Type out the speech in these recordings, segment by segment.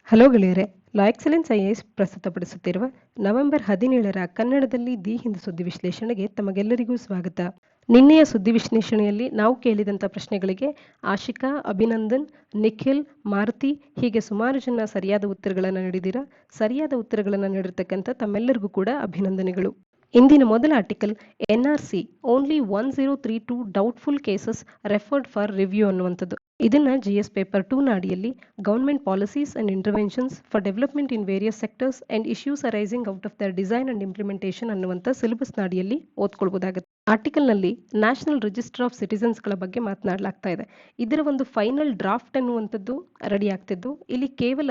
Hello ಗೆಳೆಯರೆ, ಲಾ excellence IAS ಪ್ರಸ್ತುತಪಡಿಸುತ್ತಿರುವ November 17ರ ಕನ್ನಡದಲ್ಲಿ the Hindu ಸುದ್ದಿ ವಿಶ್ಲೇಷಣೆಗೆ ತಮಗೆಲ್ಲರಿಗೂ ಸ್ವಾಗತ. ನಿನ್ನೆಯ ಸುದ್ದಿ ವಿಶ್ಲೇಷಣೆಯಲ್ಲಿ ನಾವು ಕೇಳಿದಂಥ ಪ್ರಶ್ನೆಗಳಿಗೆ ಆಶಿಕಾ, ಅಭಿನಂದನ್, ನಿಖಿಲ್, ಮಾರುತಿ ಹೀಗೆ ಸುಮಾರು ಜನ ಸರಿಯಾದ ಉತ್ತರಗಳನ್ನು ನೀಡಿದ್ದೀರಾ. ಸರಿಯಾದ ಉತ್ತರಗಳನ್ನು ನೀಡಿರ್ತಕ್ಕಂಥ ತಮ್ಮೆಲ್ಲರಿಗೂ ಕೂಡ ಅಭಿನಂದನೆಗಳು. ಇಂದಿನ ಮೊದಲ article NRC only 1032 doubtful cases referred for review ಅನ್ನುವಂಥದ್ದು. ಇದನ್ನ GS ಪೇಪರ್ 2ನ ಅಡಿಯಲ್ಲಿ government policies and interventions for development in various sectors and issues arising out of there design and implementation ಅನ್ನುವಂಥ ಸಿಲೆಬಸ್ನ ಅಡಿಯಲ್ಲಿ ಓದ್ಕೊಳ್ಬಹುದಾಗುತ್ತೆ. ಆರ್ಟಿಕಲ್ನಲ್ಲಿ ನ್ಯಾಷನಲ್ ರಿಜಿಸ್ಟರ್ ಆಫ್ ಸಿಟಿಸನ್ಸ್ಗಳ ಬಗ್ಗೆ ಮಾತನಾಡಲಾಗ್ತಾ ಇದೆ. ಇದರ ಒಂದು ಫೈನಲ್ ಡ್ರಾಫ್ಟ್ ಅನ್ನುವಂಥದ್ದು ರೆಡಿ ಆಗ್ತಿದ್ದು, ಇಲ್ಲಿ ಕೇವಲ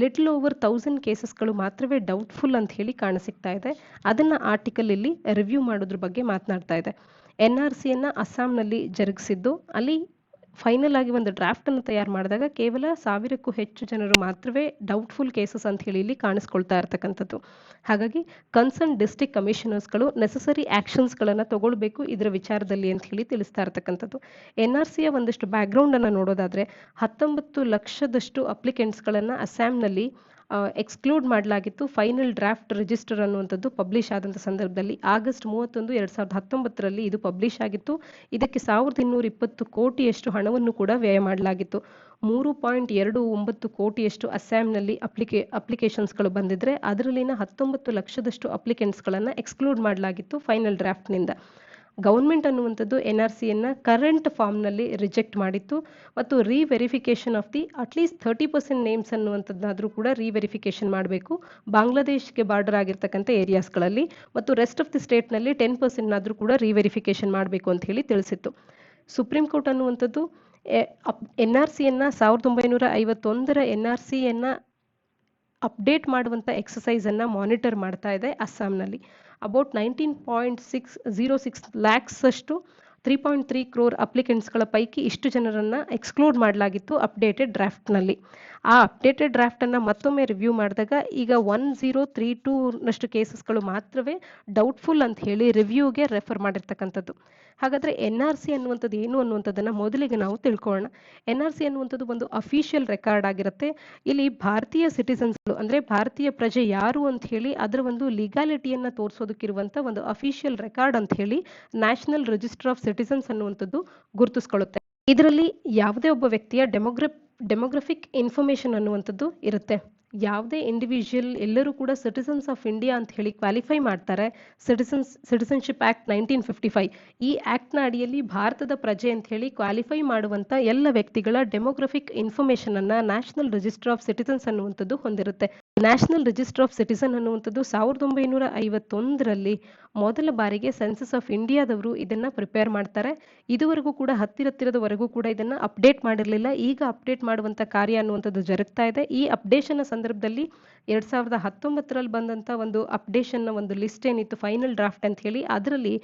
ಲಿಟಲ್ ಓವರ್ 1000 ಕೇಸಸ್ಗಳು ಮಾತ್ರವೇ ಡೌಟ್ಫುಲ್ ಅಂತ ಹೇಳಿ ಕಾಣಸಿಗ್ತಾ ಇದೆ. ಅದನ್ನ ಆರ್ಟಿಕಲ್ ಇಲ್ಲಿ ರಿವ್ಯೂ ಮಾಡೋದ್ರ ಬಗ್ಗೆ ಮಾತನಾಡ್ತಾ ಇದೆ. NRCಯನ್ನ ಅಸ್ಸಾಂನಲ್ಲಿ ಜರುಗಿಸಿದ್ದು, ಅಲ್ಲಿ ಫೈನಲ್ ಆಗಿ ಒಂದು ಡ್ರಾಫ್ಟ್ ಅನ್ನು ತಯಾರು ಮಾಡಿದಾಗ ಕೇವಲ 1000ಕ್ಕೂ ಹೆಚ್ಚು ಜನರು ಮಾತ್ರವೇ ಡೌಟ್ಫುಲ್ ಕೇಸಸ್ ಅಂತ ಹೇಳಿ ಇಲ್ಲಿ ಕಾಣಿಸ್ಕೊಳ್ತಾ ಇರ್ತಕ್ಕಂಥದ್ದು. ಹಾಗಾಗಿ ಕನ್ಸರ್ನ್ ಡಿಸ್ಟ್ರಿಕ್ಟ್ ಕಮಿಷನರ್ಸ್ಗಳು ನೆಸೆಸರಿ ಆಕ್ಷನ್ಸ್ಗಳನ್ನು ತಗೊಳ್ಬೇಕು ಇದರ ವಿಚಾರದಲ್ಲಿ ಅಂತ ಹೇಳಿ ತಿಳಿಸ್ತಾ ಇರ್ತಕ್ಕಂಥದ್ದು. NRCಯ ಒಂದಷ್ಟು ಬ್ಯಾಕ್ಗ್ರೌಂಡ್ ಅನ್ನು ನೋಡೋದಾದ್ರೆ 19 ಲಕ್ಷದಷ್ಟು ಅಪ್ಲಿಕೆಂಟ್ಸ್ಗಳನ್ನು ಅಸ್ಸಾಂನಲ್ಲಿ ಎಕ್ಸ್ಕ್ಲೂಡ್ ಮಾಡಲಾಗಿತ್ತು. ಫೈನಲ್ ಡ್ರಾಫ್ಟ್ ರಿಜಿಸ್ಟರ್ ಅನ್ನುವಂಥದ್ದು ಪಬ್ಲಿಷ್ ಆದಂಥ ಸಂದರ್ಭದಲ್ಲಿ ಆಗಸ್ಟ್ 31, 2019ರಲ್ಲಿ ಇದು ಪಬ್ಲಿಷ್ ಆಗಿತ್ತು. ಇದಕ್ಕೆ 1220 ಕೋಟಿಯಷ್ಟು ಹಣವನ್ನು ಕೂಡ ವ್ಯಯ ಮಾಡಲಾಗಿತ್ತು. 3.29 ಕೋಟಿಯಷ್ಟು ಅಸ್ಸಾಂನಲ್ಲಿ ಅಪ್ಲಿಕೇಶನ್ಸ್ಗಳು ಬಂದಿದ್ರೆ ಅದರಲ್ಲಿನ 19 ಲಕ್ಷದಷ್ಟು ಅಪ್ಲಿಕೆಂಟ್ಸ್ಗಳನ್ನು ಎಕ್ಸ್ಕ್ಲೂಡ್ ಮಾಡಲಾಗಿತ್ತು ಫೈನಲ್ ಡ್ರಾಫ್ಟ್ನಿಂದ. ಗವರ್ಮೆಂಟ್ ಅನ್ನುವಂಥದ್ದು NRCಯನ್ನ ಕರೆಂಟ್ ಫಾರ್ಮ್ನಲ್ಲಿ ರಿಜೆಕ್ಟ್ ಮಾಡಿತ್ತು ಮತ್ತು ರೀವೆರಿಫಿಕೇಶನ್ ಆಫ್ ದಿ ಅಟ್ಲೀಸ್ಟ್ 30% ನೇಮ್ಸ್ ಅನ್ನುವಂಥದ್ದಾದರೂ ಕೂಡ ರೀವೆರಿಫಿಕೇಶನ್ ಮಾಡಬೇಕು ಬಾಂಗ್ಲಾದೇಶ್ಗೆ ಬಾರ್ಡರ್ ಆಗಿರ್ತಕ್ಕಂಥ ಏರಿಯಾಸ್ಗಳಲ್ಲಿ, ಮತ್ತು ರೆಸ್ಟ್ ಆಫ್ ದಿ ಸ್ಟೇಟ್ನಲ್ಲಿ 10%ನಾದರೂ ಕೂಡ ರೀವೆರಿಫಿಕೇಶನ್ ಮಾಡಬೇಕು ಅಂತ ಹೇಳಿ ತಿಳಿಸಿತ್ತು. ಸುಪ್ರೀಂ ಕೋರ್ಟ್ ಅನ್ನುವಂಥದ್ದು NRCಯನ್ನ 1951ರ NRCಯನ್ನ ಅಪ್ಡೇಟ್ ಮಾಡುವಂಥ ಎಕ್ಸಸೈಸನ್ನು ಮಾನಿಟರ್ ಮಾಡ್ತಾ ಇದೆ ಅಸ್ಸಾಂನಲ್ಲಿ. ಅಬೌಟ್ 19.606 ಲ್ಯಾಕ್ಸ್ ಅಷ್ಟು 3.3 crore ಅಪ್ಲಿಕೆಂಟ್ಸ್ಗಳ ಪೈಕಿ ಇಷ್ಟು ಜನರನ್ನು ಎಕ್ಸ್ಕ್ಲೂಡ್ ಮಾಡಲಾಗಿತ್ತು ಅಪ್ಡೇಟೆಡ್ ಡ್ರಾಫ್ಟ್ನಲ್ಲಿ. ಆ ಅಪ್ಡೇಟೆಡ್ ಡ್ರಾಫ್ಟನ್ನು ಮತ್ತೊಮ್ಮೆ ರಿವ್ಯೂ ಮಾಡಿದಾಗ ಈಗ 1032ನಷ್ಟು ಕೇಸಸ್ಗಳು ಮಾತ್ರವೇ ಡೌಟ್ಫುಲ್ ಅಂತ ಹೇಳಿ ರಿವ್ಯೂಗೆ ರೆಫರ್ ಮಾಡಿರ್ತಕ್ಕಂಥದ್ದು. ಹಾಗಾದರೆ NRC ಅನ್ನುವಂಥದ್ದು ಏನು ಅನ್ನುವಂಥದ್ದನ್ನು ಮೊದಲಿಗೆ ನಾವು ತಿಳ್ಕೊಳ್ಳೋಣ. NRC ಅನ್ನುವಂಥದ್ದು ಒಂದು ಅಫಿಷಿಯಲ್ ರೆಕಾರ್ಡ್ ಆಗಿರುತ್ತೆ. ಇಲ್ಲಿ ಭಾರತೀಯ ಸಿಟಿಸನ್ಸ್ಗಳು ಅಂದರೆ ಭಾರತೀಯ ಪ್ರಜೆ ಯಾರು ಅಂತ ಹೇಳಿ ಅದರ ಒಂದು ಲೀಗಾಲಿಟಿಯನ್ನು ತೋರಿಸೋದಕ್ಕಿರುವಂಥ ಒಂದು ಅಫಿಷಿಯಲ್ ರೆಕಾರ್ಡ್ ಅಂತ ಹೇಳಿ ನ್ಯಾಷನಲ್ ರಿಜಿಸ್ಟರ್ ಆಫ್ ಸಿಟಿಸನ್ಸ್ ಅನ್ನುವಂಥದ್ದು ಗುರುತಿಸ್ಕೊಳ್ಳುತ್ತೆ. ಇದರಲ್ಲಿ ಯಾವುದೇ ಒಬ್ಬ ವ್ಯಕ್ತಿಯ ಡೆಮೋಗ್ರಫಿಕ್ ಇನ್ಫಾರ್ಮೇಶನ್ ಅನ್ನುವಂಥದ್ದು ಇರುತ್ತೆ. ಯಾವುದೇ ಇಂಡಿವಿಜುವಲ್ ಎಲ್ಲರೂ ಕೂಡ ಸಿಟಿಸನ್ಸ್ ಆಫ್ ಇಂಡಿಯಾ ಅಂತ ಹೇಳಿ ಕ್ವಾಲಿಫೈ ಮಾಡ್ತಾರೆ. ಸಿಟಿಸನ್ಶಿಪ್ ಆಕ್ಟ್ 1955 ಈ ಆಕ್ಟ್ನ ಅಡಿಯಲ್ಲಿ ಭಾರತದ ಪ್ರಜೆ ಅಂತ ಹೇಳಿ ಕ್ವಾಲಿಫೈ ಮಾಡುವಂಥ ಎಲ್ಲ ವ್ಯಕ್ತಿಗಳ ಡೆಮೋಗ್ರಫಿಕ್ ಇನ್ಫಾರ್ಮೇಶನ್ ಅನ್ನ ನ್ಯಾಷನಲ್ ರಿಜಿಸ್ಟರ್ ಆಫ್ ಸಿಟಿಸನ್ಸ್ ಅನ್ನುವಂಥದ್ದು ಹೊಂದಿರುತ್ತೆ. ನ್ಯಾಷನಲ್ ರಿಜಿಸ್ಟರ್ ಆಫ್ ಸಿಟಿಸನ್ ಅನ್ನುವಂಥದ್ದು 1951ರಲ್ಲಿ ಮೊದಲ ಬಾರಿಗೆ ಸೆನ್ಸಸ್ ಆಫ್ ಇಂಡಿಯಾದವರು ಇದನ್ನ ಪ್ರಿಪೇರ್ ಮಾಡ್ತಾರೆ. ಇದುವರೆಗೂ ಕೂಡ ಹತ್ತಿರದವರೆಗೂ ಕೂಡ ಇದನ್ನ ಅಪ್ಡೇಟ್ ಮಾಡಿರಲಿಲ್ಲ. ಈಗ ಅಪ್ಡೇಟ್ ಮಾಡುವಂಥ ಕಾರ್ಯ ಅನ್ನುವಂಥದ್ದು ಜರುಗ್ತಾ ಇದೆ. ಈ ಅಪ್ಡೇಷನ್ ಸಂದರ್ಭದಲ್ಲಿ 2019ರಲ್ಲಿ ಬಂದಂಥ ಒಂದು ಅಪ್ಡೇಷನ್ನ ಒಂದು ಲಿಸ್ಟ್ ಏನಿತ್ತು ಫೈನಲ್ ಡ್ರಾಫ್ಟ್ ಅಂತ ಹೇಳಿ, ಅದರಲ್ಲಿ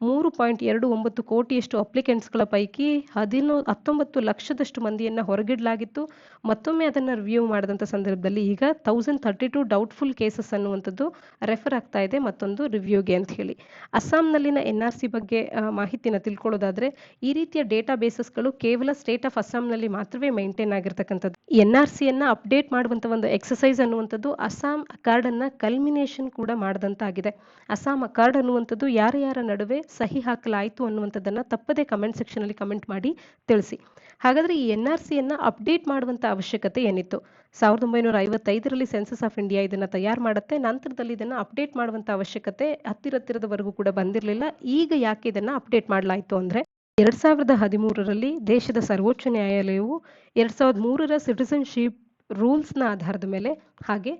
3.29 ಕೋಟಿಯಷ್ಟು ಅಪ್ಲಿಕೆಂಟ್ಸ್ಗಳ ಪೈಕಿ 19 ಲಕ್ಷದಷ್ಟು ಮಂದಿಯನ್ನು ಹೊರಗಿಡಲಾಗಿತ್ತು. ಮತ್ತೊಮ್ಮೆ ಅದನ್ನು ರಿವ್ಯೂ ಮಾಡಿದಂಥ ಸಂದರ್ಭದಲ್ಲಿ ಈಗ 1032 ಡೌಟ್ಫುಲ್ ಕೇಸಸ್ ಅನ್ನುವಂಥದ್ದು ರೆಫರ್ ಆಗ್ತಾ ಇದೆ ಮತ್ತೊಂದು ರಿವ್ಯೂಗೆ ಅಂತ ಹೇಳಿ. ಅಸ್ಸಾಂನಲ್ಲಿನ NRC ಬಗ್ಗೆ ಮಾಹಿತಿನ ತಿಳ್ಕೊಳ್ಳೋದಾದ್ರೆ ಈ ರೀತಿಯ ಡೇಟಾ ಬೇಸಸ್ಗಳು ಕೇವಲ ಸ್ಟೇಟ್ ಆಫ್ ಅಸ್ಸಾಂನಲ್ಲಿ ಮಾತ್ರವೇ ಮೇಂಟೈನ್ ಆಗಿರ್ತಕ್ಕಂಥದ್ದು. NRCಯನ್ನ ಅಪ್ಡೇಟ್ ಮಾಡುವಂಥ ಒಂದು ಎಕ್ಸಸೈಸ್ ಅನ್ನುವಂಥದ್ದು ಅಸ್ಸಾಂ ಅಕಾರ್ಡ್ ಅನ್ನ ಕಲ್ಮಿನೇಷನ್ ಕೂಡ ಮಾಡಿದಂತಾಗಿದೆ. ಅಸ್ಸಾಂ ಅಕಾರ್ಡ್ ಅನ್ನುವಂಥದ್ದು ಯಾರ ನಡುವೆ ಸಹಿ ಹಾಕಲಾಯಿತು ಅನ್ನುವಂಥದ್ದನ್ನ ತಪ್ಪದೆ ಕಮೆಂಟ್ ಸೆಕ್ಷನ್ ಅಲ್ಲಿ ಕಮೆಂಟ್ ಮಾಡಿ ತಿಳಿಸಿ. ಹಾಗಾದ್ರೆ ಈ NRCಯನ್ನ ಅಪ್ಡೇಟ್ ಮಾಡುವಂಥ ಅವಶ್ಯಕತೆ ಏನಿತ್ತು? 1955ರಲ್ಲಿ ಸೆನ್ಸಸ್ ಆಫ್ ಇಂಡಿಯಾ ಇದನ್ನ ತಯಾರು ಮಾಡುತ್ತೆ. ನಂತರದಲ್ಲಿ ಇದನ್ನ ಅಪ್ಡೇಟ್ ಮಾಡುವಂಥ ಅವಶ್ಯಕತೆ ಹತ್ತಿರದವರೆಗೂ ಕೂಡ ಬಂದಿರಲಿಲ್ಲ. ಈಗ ಯಾಕೆ ಇದನ್ನ ಅಪ್ಡೇಟ್ ಮಾಡಲಾಯಿತು ಅಂದ್ರೆ 2013ರಲ್ಲಿ ದೇಶದ ಸರ್ವೋಚ್ಚ ನ್ಯಾಯಾಲಯವು 2003ರ ಸಿಟಿಸನ್ಶಿಪ್ ರೂಲ್ಸ್ನ ಆಧಾರದ ಮೇಲೆ ಹಾಗೆ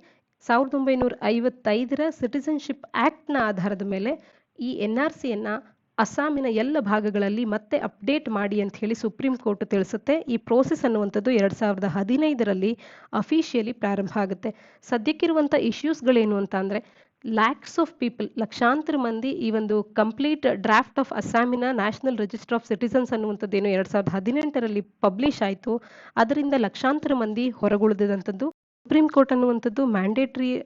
1955ರ ಸಿಟಿಸನ್ಶಿಪ್ ಆಕ್ಟ್ನ ಆಧಾರದ ಮೇಲೆ ಈ NRCಯನ್ನ ಅಸ್ಸಾಮಿನ ಎಲ್ಲ ಭಾಗಗಳಲ್ಲಿ ಮತ್ತೆ ಅಪ್ಡೇಟ್ ಮಾಡಿ ಅಂತ ಹೇಳಿ ಸುಪ್ರೀಂ ಕೋರ್ಟ್ ತಿಳಿಸುತ್ತೆ. ಈ ಪ್ರೋಸೆಸ್ ಅನ್ನುವಂಥದ್ದು 2015ರಲ್ಲಿ ಅಫಿಷಿಯಲಿ ಪ್ರಾರಂಭ ಆಗುತ್ತೆ. ಸದ್ಯಕ್ಕಿರುವಂಥ ಇಶ್ಯೂಸ್ಗಳೇನು ಅಂತ ಅಂದರೆ ಲ್ಯಾಕ್ಸ್ ಆಫ್ ಪೀಪಲ್, ಲಕ್ಷಾಂತರ ಮಂದಿ ಈ ಒಂದು ಕಂಪ್ಲೀಟ್ ಡ್ರಾಫ್ಟ್ ಆಫ್ ಅಸ್ಸಾಮಿನ ನ್ಯಾಷನಲ್ ರಿಜಿಸ್ಟರ್ ಆಫ್ ಸಿಟಿಸನ್ಸ್ ಅನ್ನುವಂಥದ್ದೇನು 2018ರಲ್ಲಿ ಪಬ್ಲಿಷ್ ಆಯಿತು, ಅದರಿಂದ ಲಕ್ಷಾಂತರ ಮಂದಿ ಹೊರಗುಳಿದಂಥದ್ದು. ಸುಪ್ರೀಂ ಕೋರ್ಟ್ ಅನ್ನುವಂಥದ್ದು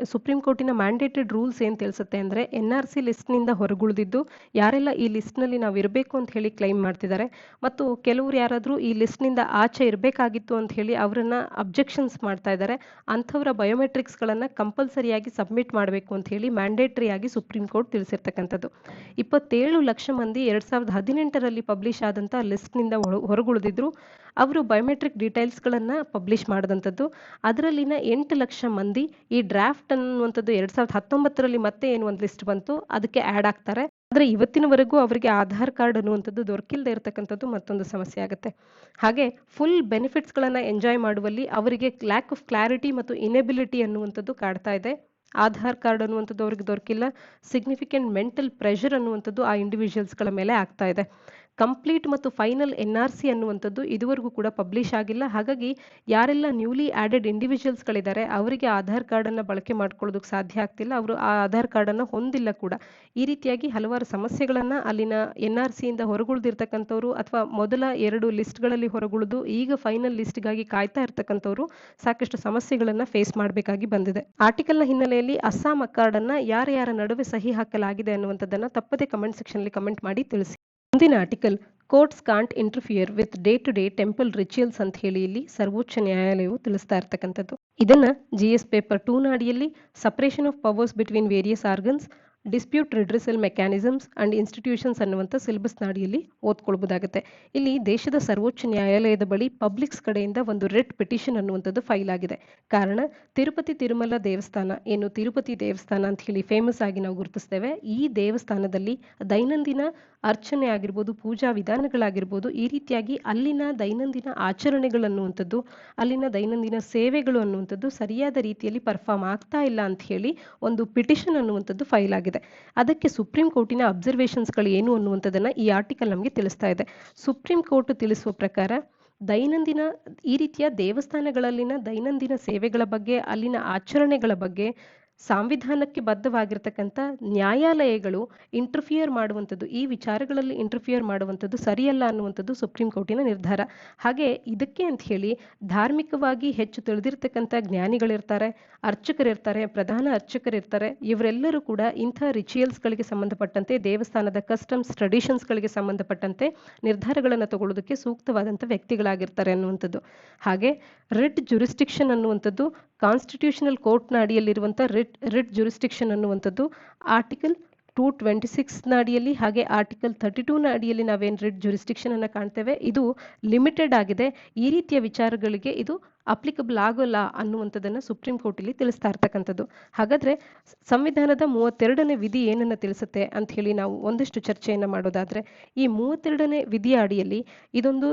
ಸುಪ್ರೀಂ ಕೋರ್ಟಿನ ಮ್ಯಾಂಡೇಟೆಡ್ ರೂಲ್ಸ್ ಏನು ತಿಳಿಸುತ್ತೆ ಅಂದರೆ NRC ಲಿಸ್ಟ್ನಿಂದ ಹೊರಗುಳಿದಿದ್ದು ಯಾರೆಲ್ಲ ಈ ಲಿಸ್ಟ್ನಲ್ಲಿ ನಾವು ಇರಬೇಕು ಅಂತ ಹೇಳಿ ಕ್ಲೈಮ್ ಮಾಡ್ತಿದ್ದಾರೆ ಮತ್ತು ಕೆಲವರು ಯಾರಾದರೂ ಈ ಲಿಸ್ಟ್ನಿಂದ ಆಚೆ ಇರಬೇಕಾಗಿತ್ತು ಅಂತ ಹೇಳಿ ಅವರನ್ನ ಅಬ್ಜೆಕ್ಷನ್ಸ್ ಮಾಡ್ತಾ ಇದ್ದಾರೆ, ಅಂಥವರ ಬಯೋಮೆಟ್ರಿಕ್ಸ್ಗಳನ್ನು ಕಂಪಲ್ಸರಿಯಾಗಿ ಸಬ್ಮಿಟ್ ಮಾಡಬೇಕು ಅಂತ ಹೇಳಿ ಮ್ಯಾಂಡೇಟ್ರಿಯಾಗಿ ಸುಪ್ರೀಂ ಕೋರ್ಟ್ ತಿಳಿಸಿರ್ತಕ್ಕಂಥದ್ದು. 27 ಲಕ್ಷ ಮಂದಿ 2018ರಲ್ಲಿ ಪಬ್ಲಿಷ್ ಆದಂಥ ಲಿಸ್ಟ್ನಿಂದ ಹೊರಗುಳಿದಿದ್ರು. ಅವರು ಬಯೋಮೆಟ್ರಿಕ್ ಡೀಟೇಲ್ಸ್ಗಳನ್ನು ಪಬ್ಲಿಷ್ ಮಾಡಿದಂಥದ್ದು. ಅದರಲ್ಲಿನ 8 ಲಕ್ಷ ಮಂದಿ ಈ ಡ್ರಾಫ್ಟ್ ಅನ್ನುವಂಥದ್ದು 2019ರಲ್ಲಿ ಮತ್ತೆ ಏನು ಒಂದು ಲಿಸ್ಟ್ ಬಂತು ಅದಕ್ಕೆ ಆ್ಯಡ್ ಆಗ್ತಾರೆ. ಆದರೆ ಇವತ್ತಿನವರೆಗೂ ಅವರಿಗೆ ಆಧಾರ್ ಕಾರ್ಡ್ ಅನ್ನುವಂಥದ್ದು ದೊರಕಿಲ್ಲದೆ ಇರತಕ್ಕಂಥದ್ದು ಮತ್ತೊಂದು ಸಮಸ್ಯೆ ಆಗುತ್ತೆ. ಹಾಗೆ ಫುಲ್ ಬೆನಿಫಿಟ್ಸ್ಗಳನ್ನು ಎಂಜಾಯ್ ಮಾಡುವಲ್ಲಿ ಅವರಿಗೆ ಲ್ಯಾಕ್ ಆಫ್ ಕ್ಲಾರಿಟಿ ಮತ್ತು ಇನೆಬಿಲಿಟಿ ಅನ್ನುವಂಥದ್ದು ಕಾಡ್ತಾ ಇದೆ. ಆಧಾರ್ ಕಾರ್ಡ್ ಅನ್ನುವಂಥದ್ದು ಅವ್ರಿಗೆ ದೊರಕಿಲ್ಲ. ಸಿಗ್ನಿಫಿಕೆಂಟ್ ಮೆಂಟಲ್ ಪ್ರೆಷರ್ ಅನ್ನುವಂಥದ್ದು ಆ ಇಂಡಿವಿಜುವಲ್ಸ್ಗಳ ಮೇಲೆ ಆಗ್ತಾ ಇದೆ. ಕಂಪ್ಲೀಟ್ ಮತ್ತು ಫೈನಲ್ NRC ಅನ್ನುವಂಥದ್ದು ಇದುವರೆಗೂ ಕೂಡ ಪಬ್ಲಿಷ್ ಆಗಿಲ್ಲ. ಹಾಗಾಗಿ ಯಾರೆಲ್ಲ ನ್ಯೂಲಿ ಆ್ಯಡೆಡ್ ಇಂಡಿವಿಜುವಲ್ಸ್ಗಳಿದ್ದಾರೆ ಅವರಿಗೆ ಆಧಾರ್ ಕಾರ್ಡನ್ನು ಬಳಕೆ ಮಾಡ್ಕೊಳ್ಳೋದಕ್ಕೆ ಸಾಧ್ಯ ಆಗ್ತಿಲ್ಲ. ಅವರು ಆ ಆಧಾರ್ ಕಾರ್ಡನ್ನು ಹೊಂದಿಲ್ಲ ಕೂಡ. ಈ ರೀತಿಯಾಗಿ ಹಲವಾರು ಸಮಸ್ಯೆಗಳನ್ನು ಅಲ್ಲಿನ NRCಯಿಂದ ಹೊರಗುಳಿದಿರ್ತಕ್ಕಂಥವ್ರು ಅಥವಾ ಮೊದಲ 2 ಲಿಸ್ಟ್ಗಳಲ್ಲಿ ಹೊರಗುಳಿದು ಈಗ ಫೈನಲ್ ಲಿಸ್ಟ್ಗಾಗಿ ಕಾಯ್ತಾ ಇರ್ತಕ್ಕಂಥವ್ರು ಸಾಕಷ್ಟು ಸಮಸ್ಯೆಗಳನ್ನು ಫೇಸ್ ಮಾಡಬೇಕಾಗಿ ಬಂದಿದೆ. ಆರ್ಟಿಕಲ್ನ ಹಿನ್ನೆಲೆಯಲ್ಲಿ ಅಸ್ಸಾಂ ಕಾರ್ಡನ್ನು ಯಾರ ನಡುವೆ ಸಹಿ ಹಾಕಲಾಗಿದೆ ಅನ್ನುವಂಥದ್ದನ್ನು ತಪ್ಪದೇ ಕಮೆಂಟ್ ಸೆಕ್ಷನ್ನಲ್ಲಿ ಕಮೆಂಟ್ ಮಾಡಿ ತಿಳಿಸಿ. ಮುಂದಿನ article courts can't interfere with day to day temple rituals ಅಂತ ಹೇಳಿ ಇಲ್ಲಿ ಸರ್ವೋಚ್ಚ ನ್ಯಾಯಾಲಯವು ತಿಳಿಸ್ತಾ ಇರ್ತಕ್ಕಂಥದ್ದು. ಇದನ್ನ GS ಪೇಪರ್ 2ನ ಅಡಿಯಲ್ಲಿ separation of powers between various organs, dispute redressal mechanisms and institutions ಅನ್ನುವಂಥ ಸಿಲೆಬಸ್ ನಾಡಿಯಲ್ಲಿ ಓದ್ಕೊಳ್ಬೋದಾಗುತ್ತೆ. ಇಲ್ಲಿ ದೇಶದ ಸರ್ವೋಚ್ಚ ನ್ಯಾಯಾಲಯದ ಬಳಿ ಪಬ್ಲಿಕ್ಸ್ ಕಡೆಯಿಂದ ಒಂದು ರಿಟ್ ಪಿಟಿಷನ್ ಅನ್ನುವಂಥದ್ದು ಫೈಲ್ ಆಗಿದೆ. ಕಾರಣ ತಿರುಪತಿ ತಿರುಮಲ ದೇವಸ್ಥಾನ, ಏನು ತಿರುಪತಿ ದೇವಸ್ಥಾನ ಅಂತ ಹೇಳಿ ಫೇಮಸ್ ಆಗಿ ನಾವು ಗುರುತಿಸ್ತೇವೆ. ಈ ದೇವಸ್ಥಾನದಲ್ಲಿ ದೈನಂದಿನ ಅರ್ಚನೆ ಆಗಿರ್ಬೋದು, ಪೂಜಾ ವಿಧಾನಗಳಾಗಿರ್ಬೋದು, ಈ ರೀತಿಯಾಗಿ ಅಲ್ಲಿನ ದೈನಂದಿನ ಆಚರಣೆಗಳನ್ನುವಂಥದ್ದು, ಅಲ್ಲಿನ ದೈನಂದಿನ ಸೇವೆಗಳು ಅನ್ನುವಂಥದ್ದು ಸರಿಯಾದ ರೀತಿಯಲ್ಲಿ ಪರ್ಫಾರ್ಮ್ ಆಗ್ತಾ ಇಲ್ಲ ಅಂತ ಹೇಳಿ ಒಂದು ಪಿಟಿಷನ್ ಅನ್ನುವಂಥದ್ದು ಫೈಲ್ ಆಗಿದೆ. ಅದಕ್ಕೆ ಸುಪ್ರೀಂ ಕೋರ್ಟಿನ ಅಬ್ಸರ್ವೇಷನ್ಸ್ಗಳು ಏನು ಅನ್ನುವಂಥದ್ದನ್ನ ಈ ಆರ್ಟಿಕಲ್ ನಮಗೆ ತಿಳಿಸ್ತಾ ಇದೆ. ಸುಪ್ರೀಂ ಕೋರ್ಟ್ ತಿಳಿಸುವ ಪ್ರಕಾರ ಈ ರೀತಿಯ ದೇವಸ್ಥಾನಗಳಲ್ಲಿನ ದೈನಂದಿನ ಸೇವೆಗಳ ಬಗ್ಗೆ, ಅಲ್ಲಿನ ಆಚರಣೆಗಳ ಬಗ್ಗೆ ಸಂವಿಧಾನಕ್ಕೆ ಬದ್ಧವಾಗಿರ್ತಕ್ಕಂಥ ನ್ಯಾಯಾಲಯಗಳು ಇಂಟರ್ಫಿಯರ್ ಮಾಡುವಂಥದ್ದು, ಈ ವಿಚಾರಗಳಲ್ಲಿ ಇಂಟರ್ಫಿಯರ್ ಮಾಡುವಂಥದ್ದು ಸರಿಯಲ್ಲ ಅನ್ನುವಂಥದ್ದು ಸುಪ್ರೀಂ ಕೋರ್ಟಿನ ನಿರ್ಧಾರ. ಹಾಗೆ ಇದಕ್ಕೆ ಅಂತ ಹೇಳಿ ಧಾರ್ಮಿಕವಾಗಿ ಹೆಚ್ಚು ತಿಳಿದಿರ್ತಕ್ಕಂಥ ಜ್ಞಾನಿಗಳಿರ್ತಾರೆ, ಅರ್ಚಕರಿರ್ತಾರೆ, ಪ್ರಧಾನ ಅರ್ಚಕರಿರ್ತಾರೆ. ಇವರೆಲ್ಲರೂ ಕೂಡ ಇಂಥ ರಿಚುವಲ್ಸ್ಗಳಿಗೆ ಸಂಬಂಧಪಟ್ಟಂತೆ, ದೇವಸ್ಥಾನದ ಕಸ್ಟಮ್ಸ್ ಟ್ರೆಡಿಷನ್ಸ್ಗಳಿಗೆ ಸಂಬಂಧಪಟ್ಟಂತೆ ನಿರ್ಧಾರಗಳನ್ನು ತಗೊಳ್ಳೋದಕ್ಕೆ ಸೂಕ್ತವಾದಂಥ ವ್ಯಕ್ತಿಗಳಾಗಿರ್ತಾರೆ ಅನ್ನುವಂಥದ್ದು. ಹಾಗೆ ರಿಟ್ ಜುರಿಸ್ಡಿಕ್ಷನ್ ಅನ್ನುವಂಥದ್ದು ಕಾನ್ಸ್ಟಿಟ್ಯೂಷನಲ್ ಕೋರ್ಟ್ನ ಅಡಿಯಲ್ಲಿರುವಂಥ ರಿಟ್ ಜುರಿಸ್ಡಿಕ್ಷನ್ ಅನ್ನುವಂಥದ್ದು ಆರ್ಟಿಕಲ್ 226ನ ಅಡಿಯಲ್ಲಿ ಹಾಗೆ ಆರ್ಟಿಕಲ್ 32ನ ಅಡಿಯಲ್ಲಿ ನಾವೇನು ರಿಟ್ ಜುರಿಸ್ಡಿಕ್ಷನ್ ಅನ್ನು ಕಾಣ್ತೇವೆ, ಇದು ಲಿಮಿಟೆಡ್ ಆಗಿದೆ. ಈ ರೀತಿಯ ವಿಚಾರಗಳಿಗೆ ಇದು ಅಪ್ಲಿಕಬಲ್ ಆಗೋಲ್ಲ ಅನ್ನುವಂಥದ್ದನ್ನು ಸುಪ್ರೀಂ ಕೋರ್ಟಲ್ಲಿ ತಿಳಿಸ್ತಾ ಇರ್ತಕ್ಕಂಥದ್ದು. ಹಾಗಾದರೆ ಸಂವಿಧಾನದ 32ನೇ ವಿಧಿ ಏನನ್ನು ತಿಳಿಸುತ್ತೆ ಅಂತ ಹೇಳಿ ನಾವು ಒಂದಿಷ್ಟು ಚರ್ಚೆಯನ್ನು ಮಾಡೋದಾದರೆ, ಈ 32ನೇ ವಿಧಿಯ ಅಡಿಯಲ್ಲಿ ಇದೊಂದು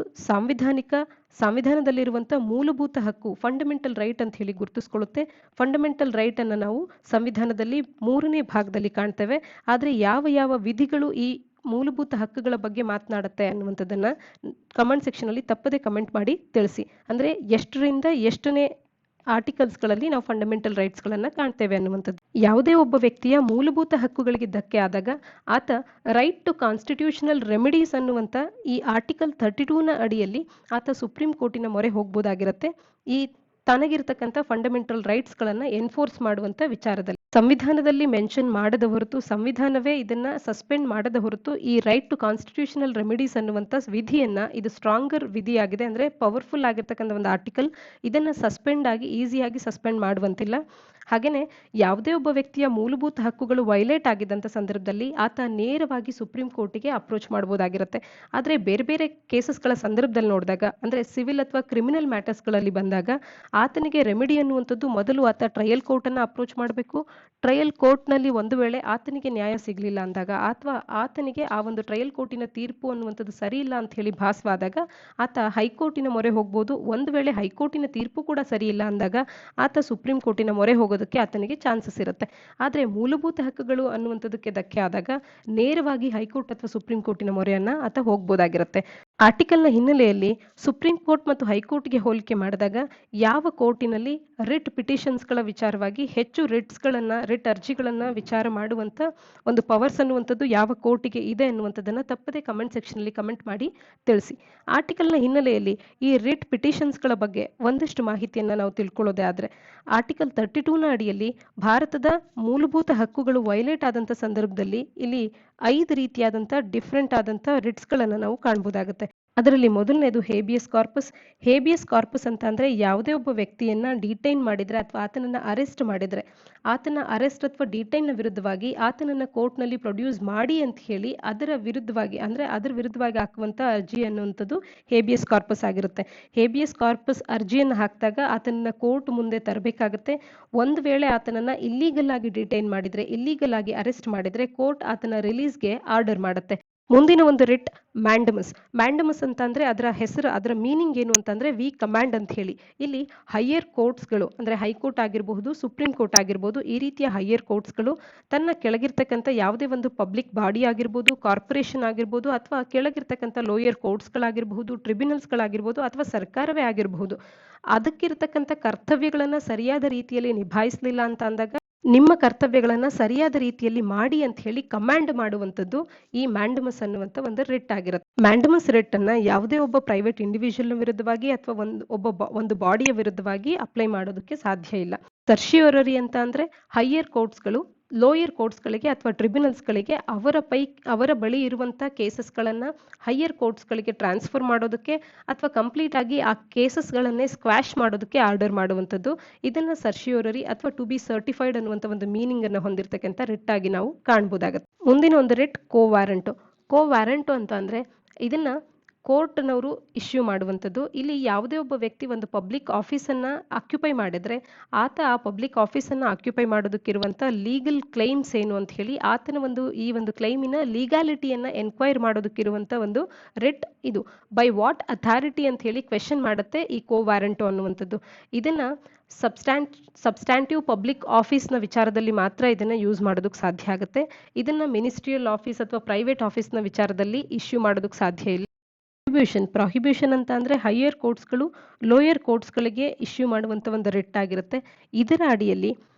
ಸಂವಿಧಾನದಲ್ಲಿರುವಂಥ ಮೂಲಭೂತ ಹಕ್ಕು, ಫಂಡಮೆಂಟಲ್ ರೈಟ್ ಅಂತ ಹೇಳಿ ಗುರುತಿಸ್ಕೊಳ್ಳುತ್ತೆ. ಫಂಡಮೆಂಟಲ್ ರೈಟ್ ಅನ್ನು ನಾವು ಸಂವಿಧಾನದಲ್ಲಿ 3ನೇ ಭಾಗದಲ್ಲಿ ಕಾಣ್ತೇವೆ. ಆದರೆ ಯಾವ ವಿಧಿಗಳು ಈ ಮೂಲಭೂತ ಹಕ್ಕುಗಳ ಬಗ್ಗೆ ಮಾತನಾಡುತ್ತೆ ಅನ್ನುವಂಥದ್ದನ್ನು ಕಮೆಂಟ್ ಸೆಕ್ಷನಲ್ಲಿ ತಪ್ಪದೆ ಕಮೆಂಟ್ ಮಾಡಿ ತಿಳಿಸಿ. ಅಂದರೆ ಎಷ್ಟರಿಂದ ಎಷ್ಟನೇ ಆರ್ಟಿಕಲ್ಸ್ಗಳಲ್ಲಿ ನಾವು ಫಂಡಮೆಂಟಲ್ ರೈಟ್ಸ್ಗಳನ್ನು ಕಾಣ್ತೇವೆ ಅನ್ನುವಂಥದ್ದು. ಯಾವುದೇ ಒಬ್ಬ ವ್ಯಕ್ತಿಯ ಮೂಲಭೂತ ಹಕ್ಕುಗಳಿಗೆ ಧಕ್ಕೆ ಆದಾಗ ಆತ ರೈಟ್ ಟು ಕಾನ್ಸ್ಟಿಟ್ಯೂಷನಲ್ ರೆಮಿಡೀಸ್ ಅನ್ನುವಂಥ ಈ ಆರ್ಟಿಕಲ್ 32ನ ಅಡಿಯಲ್ಲಿ ಆತ ಸುಪ್ರೀಂ ಕೋರ್ಟಿನ ಮೊರೆ ಹೋಗ್ಬೋದಾಗಿರುತ್ತೆ. ಈ ತನಗಿರ್ತಕ್ಕಂಥ ಫಂಡಮೆಂಟಲ್ ರೈಟ್ಸ್ಗಳನ್ನು ಎನ್ಫೋರ್ಸ್ ಮಾಡುವಂಥ ವಿಚಾರದಲ್ಲಿ ಸಂವಿಧಾನದಲ್ಲಿ ಮೆನ್ಷನ್ ಮಾಡದ ಹೊರತು, ಸಂವಿಧಾನವೇ ಇದನ್ನ ಸಸ್ಪೆಂಡ್ ಮಾಡದ ಹೊರತು ಈ ರೈಟ್ ಟು ಕಾನ್ಸ್ಟಿಟ್ಯೂಷನಲ್ ರೆಮಿಡೀಸ್ ಅನ್ನುವಂಥ ವಿಧಿಯನ್ನ, ಇದು ಸ್ಟ್ರಾಂಗರ್ ವಿಧಿಯಾಗಿದೆ, ಅಂದರೆ ಪವರ್ಫುಲ್ ಆಗಿರ್ತಕ್ಕಂಥ ಒಂದು ಆರ್ಟಿಕಲ್. ಇದನ್ನ ಈಸಿಯಾಗಿ ಸಸ್ಪೆಂಡ್ ಮಾಡುವಂತಿಲ್ಲ. ಹಾಗೆಯೇ ಯಾವುದೇ ಒಬ್ಬ ವ್ಯಕ್ತಿಯ ಮೂಲಭೂತ ಹಕ್ಕುಗಳು ವೈಲೇಟ್ ಆಗಿದ್ದಂಥ ಸಂದರ್ಭದಲ್ಲಿ ಆತ ನೇರವಾಗಿ ಸುಪ್ರೀಂ ಕೋರ್ಟಿಗೆ ಅಪ್ರೋಚ್ ಮಾಡ್ಬೋದಾಗಿರುತ್ತೆ. ಆದರೆ ಬೇರೆ ಕೇಸಸ್ಗಳ ಸಂದರ್ಭದಲ್ಲಿ ನೋಡಿದಾಗ, ಅಂದರೆ ಸಿವಿಲ್ ಅಥವಾ ಕ್ರಿಮಿನಲ್ ಮ್ಯಾಟರ್ಸ್ಗಳಲ್ಲಿ ಬಂದಾಗ ಆತನಿಗೆ ರೆಮಿಡಿ ಅನ್ನುವಂಥದ್ದು ಮೊದಲು ಆತ ಟ್ರಯಲ್ ಕೋರ್ಟನ್ನು ಅಪ್ರೋಚ್ ಮಾಡಬೇಕು. ಟ್ರಯಲ್ ಕೋರ್ಟ್ನಲ್ಲಿ ಒಂದು ವೇಳೆ ಆತನಿಗೆ ನ್ಯಾಯ ಸಿಗಲಿಲ್ಲ ಅಂದಾಗ, ಅಥವಾ ಆತನಿಗೆ ಆ ಒಂದು ಟ್ರಯಲ್ ಕೋರ್ಟಿನ ತೀರ್ಪು ಅನ್ನುವಂಥದ್ದು ಸರಿ ಇಲ್ಲ ಅಂತ ಹೇಳಿ ಭಾಸವಾದಾಗ ಆತ ಹೈಕೋರ್ಟಿನ ಮೊರೆ ಹೋಗ್ಬೋದು. ಒಂದು ವೇಳೆ ಹೈಕೋರ್ಟಿನ ತೀರ್ಪು ಕೂಡ ಸರಿ ಇಲ್ಲ ಅಂದಾಗ ಆತ ಸುಪ್ರೀಂ ಕೋರ್ಟಿನ ಮೊರೆ ಹೋಗೋದಕ್ಕೆ ಆತನಿಗೆ ಚಾನ್ಸಸ್ ಇರುತ್ತೆ. ಆದರೆ ಮೂಲಭೂತ ಹಕ್ಕುಗಳು ಅನ್ನುವಂಥದ್ದಕ್ಕೆ ಧಕ್ಕೆ ಆದಾಗ ನೇರವಾಗಿ ಹೈಕೋರ್ಟ್ ಅಥವಾ ಸುಪ್ರೀಂ ಕೋರ್ಟಿನ ಮೊರೆಯನ್ನ ಆತ ಹೋಗ್ಬೋದಾಗಿರುತ್ತೆ. ಆರ್ಟಿಕಲ್ನ ಹಿನ್ನೆಲೆಯಲ್ಲಿ ಸುಪ್ರೀಂ ಕೋರ್ಟ್ ಮತ್ತು ಹೈಕೋರ್ಟ್ಗೆ ಹೋಲಿಕೆ ಮಾಡಿದಾಗ ಯಾವ ಕೋರ್ಟಿನಲ್ಲಿ ರಿಟ್ ಪಿಟಿಷನ್ಸ್ಗಳ ವಿಚಾರವಾಗಿ ಹೆಚ್ಚು ರಿಟ್ ಅರ್ಜಿಗಳನ್ನು ವಿಚಾರ ಮಾಡುವಂಥ ಒಂದು ಪವರ್ಸ್ ಅನ್ನುವಂಥದ್ದು ಯಾವ ಕೋರ್ಟಿಗೆ ಇದೆ ಅನ್ನುವಂಥದ್ದನ್ನು ತಪ್ಪದೇ ಕಮೆಂಟ್ ಸೆಕ್ಷನಲ್ಲಿ ಕಮೆಂಟ್ ಮಾಡಿ ತಿಳಿಸಿ. ಆರ್ಟಿಕಲ್ನ ಹಿನ್ನೆಲೆಯಲ್ಲಿ ಈ ರಿಟ್ ಪಿಟಿಷನ್ಸ್ಗಳ ಬಗ್ಗೆ ಒಂದಷ್ಟು ಮಾಹಿತಿಯನ್ನು ನಾವು ತಿಳ್ಕೊಳ್ಳೋದೇ ಆದರೆ ಆರ್ಟಿಕಲ್ 32ನ ಅಡಿಯಲ್ಲಿ ಭಾರತದ ಮೂಲಭೂತ ಹಕ್ಕುಗಳು ವೈಲೇಟ್ ಆದಂಥ ಸಂದರ್ಭದಲ್ಲಿ ಇಲ್ಲಿ 5 ರೀತಿಯಾದಂಥ ಡಿಫ್ರೆಂಟ್ ಆದಂಥ ರಿಟ್ಸ್ಗಳನ್ನು ನಾವು ಕಾಣ್ಬೋದಾಗುತ್ತೆ. ಅದರಲ್ಲಿ ಮೊದಲನೇದು ಹೇಬಿಯಸ್ ಕಾರ್ಪಸ್ ಅಂತ ಅಂದರೆ ಯಾವುದೇ ಒಬ್ಬ ವ್ಯಕ್ತಿಯನ್ನ ಡಿಟೈನ್ ಮಾಡಿದರೆ ಅಥವಾ ಆತನನ್ನು ಅರೆಸ್ಟ್ ಮಾಡಿದರೆ ಆತನ ಅರೆಸ್ಟ್ ಅಥವಾ ಡಿಟೈನ್ನ ವಿರುದ್ಧವಾಗಿ ಆತನನ್ನು ಕೋರ್ಟ್ನಲ್ಲಿ ಪ್ರೊಡ್ಯೂಸ್ ಮಾಡಿ ಅಂತ ಹೇಳಿ ಅದರ ವಿರುದ್ಧವಾಗಿ ಹಾಕುವಂಥ ಅರ್ಜಿ ಅನ್ನುವಂಥದ್ದು ಹೇಬಿಯಸ್ ಕಾರ್ಪಸ್ ಆಗಿರುತ್ತೆ. ಹೇಬಿಯಸ್ ಕಾರ್ಪಸ್ ಅರ್ಜಿಯನ್ನು ಹಾಕಿದಾಗ ಆತನನ್ನು ಕೋರ್ಟ್ ಮುಂದೆ ತರಬೇಕಾಗುತ್ತೆ. ಒಂದು ವೇಳೆ ಆತನನ್ನು ಇಲ್ಲೀಗಲ್ ಆಗಿ ಡಿಟೈನ್ ಮಾಡಿದರೆ, ಇಲ್ಲೀಗಲ್ ಆಗಿ ಅರೆಸ್ಟ್ ಮಾಡಿದರೆ ಕೋರ್ಟ್ ಆತನ ರಿಲೀಸ್ಗೆ ಆರ್ಡರ್ ಮಾಡುತ್ತೆ. ಮುಂದಿನ ಒಂದು ರಿಟ್ ಮ್ಯಾಂಡಮಸ್ ಅಂತ ಅಂದ್ರೆ ಅದರ ಮೀನಿಂಗ್ ಏನು ಅಂತಂದ್ರೆ ವಿ ಕಮಾಂಡ್ ಅಂತ ಹೇಳಿ. ಇಲ್ಲಿ ಹೈಯರ್ ಕೋರ್ಟ್ಸ್ಗಳು ಅಂದ್ರೆ ಹೈಕೋರ್ಟ್ ಆಗಿರಬಹುದು, ಸುಪ್ರೀಂ ಕೋರ್ಟ್ ಆಗಿರ್ಬೋದು, ಈ ರೀತಿಯ ಹೈಯರ್ ಕೋರ್ಟ್ಸ್ಗಳು ತನ್ನ ಕೆಳಗಿರ್ತಕ್ಕಂಥ ಯಾವುದೇ ಒಂದು ಪಬ್ಲಿಕ್ ಬಾಡಿ ಆಗಿರ್ಬೋದು, ಕಾರ್ಪೊರೇಷನ್ ಆಗಿರ್ಬೋದು, ಅಥವಾ ಕೆಳಗಿರ್ತಕ್ಕಂಥ ಲೋಯರ್ ಕೋರ್ಟ್ಸ್ಗಳಾಗಿರ್ಬಹುದು, ಟ್ರಿಬ್ಯುನಲ್ಸ್ಗಳಾಗಿರ್ಬೋದು, ಅಥವಾ ಸರ್ಕಾರವೇ ಆಗಿರಬಹುದು, ಅದಕ್ಕಿರ್ತಕ್ಕಂಥ ಕರ್ತವ್ಯಗಳನ್ನ ಸರಿಯಾದ ರೀತಿಯಲ್ಲಿ ನಿಭಾಯಿಸಲಿಲ್ಲ ಅಂತ ಅಂದಾಗ ನಿಮ್ಮ ಕರ್ತವ್ಯಗಳನ್ನು ಸರಿಯಾದ ರೀತಿಯಲ್ಲಿ ಮಾಡಿ ಅಂತ ಹೇಳಿ ಕಮಾಂಡ್ ಮಾಡುವಂಥದ್ದು ಈ ಮ್ಯಾಂಡಮಸ್ ಅನ್ನುವಂಥ ಒಂದು ರಿಟ್ ಆಗಿರುತ್ತೆ. ಮ್ಯಾಂಡಮಸ್ ರಿಟ್ ಅನ್ನ ಯಾವುದೇ ಒಬ್ಬ ಪ್ರೈವೇಟ್ ಇಂಡಿವಿಜುವಲ್ ವಿರುದ್ಧವಾಗಿ ಅಥವಾ ಒಂದು ಬಾಡಿಯ ವಿರುದ್ಧವಾಗಿ ಅಪ್ಲೈ ಮಾಡೋದಕ್ಕೆ ಸಾಧ್ಯ ಇಲ್ಲ. ಸರ್ಶಿಯೋರರಿ ಅಂತ ಅಂದ್ರೆ ಹೈಯರ್ ಕೋರ್ಟ್ಸ್ಗಳು ಲೋಯರ್ ಕೋರ್ಟ್ಸ್ಗಳಿಗೆ ಅಥವಾ ಟ್ರಿಬ್ಯುನಲ್ಸ್ಗಳಿಗೆ ಅವರ ಬಳಿ ಇರುವಂಥ ಕೇಸಸ್ಗಳನ್ನು ಹೈಯರ್ ಕೋರ್ಟ್ಸ್ಗಳಿಗೆ ಟ್ರಾನ್ಸ್ಫರ್ ಮಾಡೋದಕ್ಕೆ ಅಥವಾ ಕಂಪ್ಲೀಟ್ ಆಗಿ ಆ ಕೇಸಸ್ಗಳನ್ನೇ ಸ್ಕ್ವಾಶ್ ಮಾಡೋದಕ್ಕೆ ಆರ್ಡರ್ ಮಾಡುವಂಥದ್ದು. ಇದನ್ನು ಸರ್ಶಿಯೋರರಿ ಅಥವಾ ಟು ಬಿ ಸರ್ಟಿಫೈಡ್ ಅನ್ನುವಂಥ ಒಂದು ಮೀನಿಂಗ್ ಅನ್ನು ಹೊಂದಿರತಕ್ಕಂಥ ರಿಟ್ ಆಗಿ ನಾವು ಕಾಣ್ಬೋದಾಗುತ್ತೆ. ಮುಂದಿನ ಒಂದು ರಿಟ್ ಕೋ ವ್ಯಾರಂಟು ಅಂತ ಅಂದರೆ ಇದನ್ನು ಕೋರ್ಟ್ನವರು ಇಶ್ಯೂ ಮಾಡುವಂಥದ್ದು. ಇಲ್ಲಿ ಯಾವುದೇ ಒಬ್ಬ ವ್ಯಕ್ತಿ ಒಂದು ಪಬ್ಲಿಕ್ ಆಫೀಸನ್ನು ಆಕ್ಯುಪೈ ಮಾಡಿದರೆ ಆತ ಆ ಪಬ್ಲಿಕ್ ಆಫೀಸನ್ನು ಆಕ್ಯುಪೈ ಮಾಡೋದಕ್ಕಿರುವಂಥ ಲೀಗಲ್ ಕ್ಲೈಮ್ಸ್ ಏನು ಅಂತ ಹೇಳಿ ಆತನ ಈ ಒಂದು ಕ್ಲೈಮಿನ ಲೀಗಾಲಿಟಿಯನ್ನು ಎನ್ಕ್ವೈರ್ ಮಾಡೋದಕ್ಕಿರುವಂಥ ಒಂದು ರಿಟ್ ಇದು. ಬೈ ವಾಟ್ ಅಥಾರಿಟಿ ಅಂತ ಹೇಳಿ ಕ್ವೆಶನ್ ಮಾಡುತ್ತೆ ಈ ಕೋ ವ್ಯಾರಂಟು ಅನ್ನುವಂಥದ್ದು. ಇದನ್ನು ಸಬ್ಸ್ಟ್ಯಾಂಟಿವ್ ಪಬ್ಲಿಕ್ ಆಫೀಸ್ನ ವಿಚಾರದಲ್ಲಿ ಮಾತ್ರ ಇದನ್ನು ಯೂಸ್ ಮಾಡೋದಕ್ಕೆ ಸಾಧ್ಯ ಆಗುತ್ತೆ. ಇದನ್ನು ಮಿನಿಸ್ಟ್ರಿಯಲ್ ಆಫೀಸ್ ಅಥವಾ ಪ್ರೈವೇಟ್ ಆಫೀಸ್ನ ವಿಚಾರದಲ್ಲಿ ಇಶ್ಯೂ ಮಾಡೋದಕ್ಕೆ ಸಾಧ್ಯ ಇಲ್ಲ. ಪ್ರಾಹಿಬಿಷನ್ ಅಂತ ಅಂದರೆ ಹೈಯರ್ ಕೋರ್ಟ್ಸ್ಗಳು ಲೋಯರ್ ಕೋರ್ಟ್ಸ್ಗಳಿಗೆ ಇಶ್ಯೂ ಮಾಡುವಂಥ ಒಂದು ರಿಟ್ ಆಗಿರುತ್ತೆ. ಇದರ ಅಡಿಯಲ್ಲಿ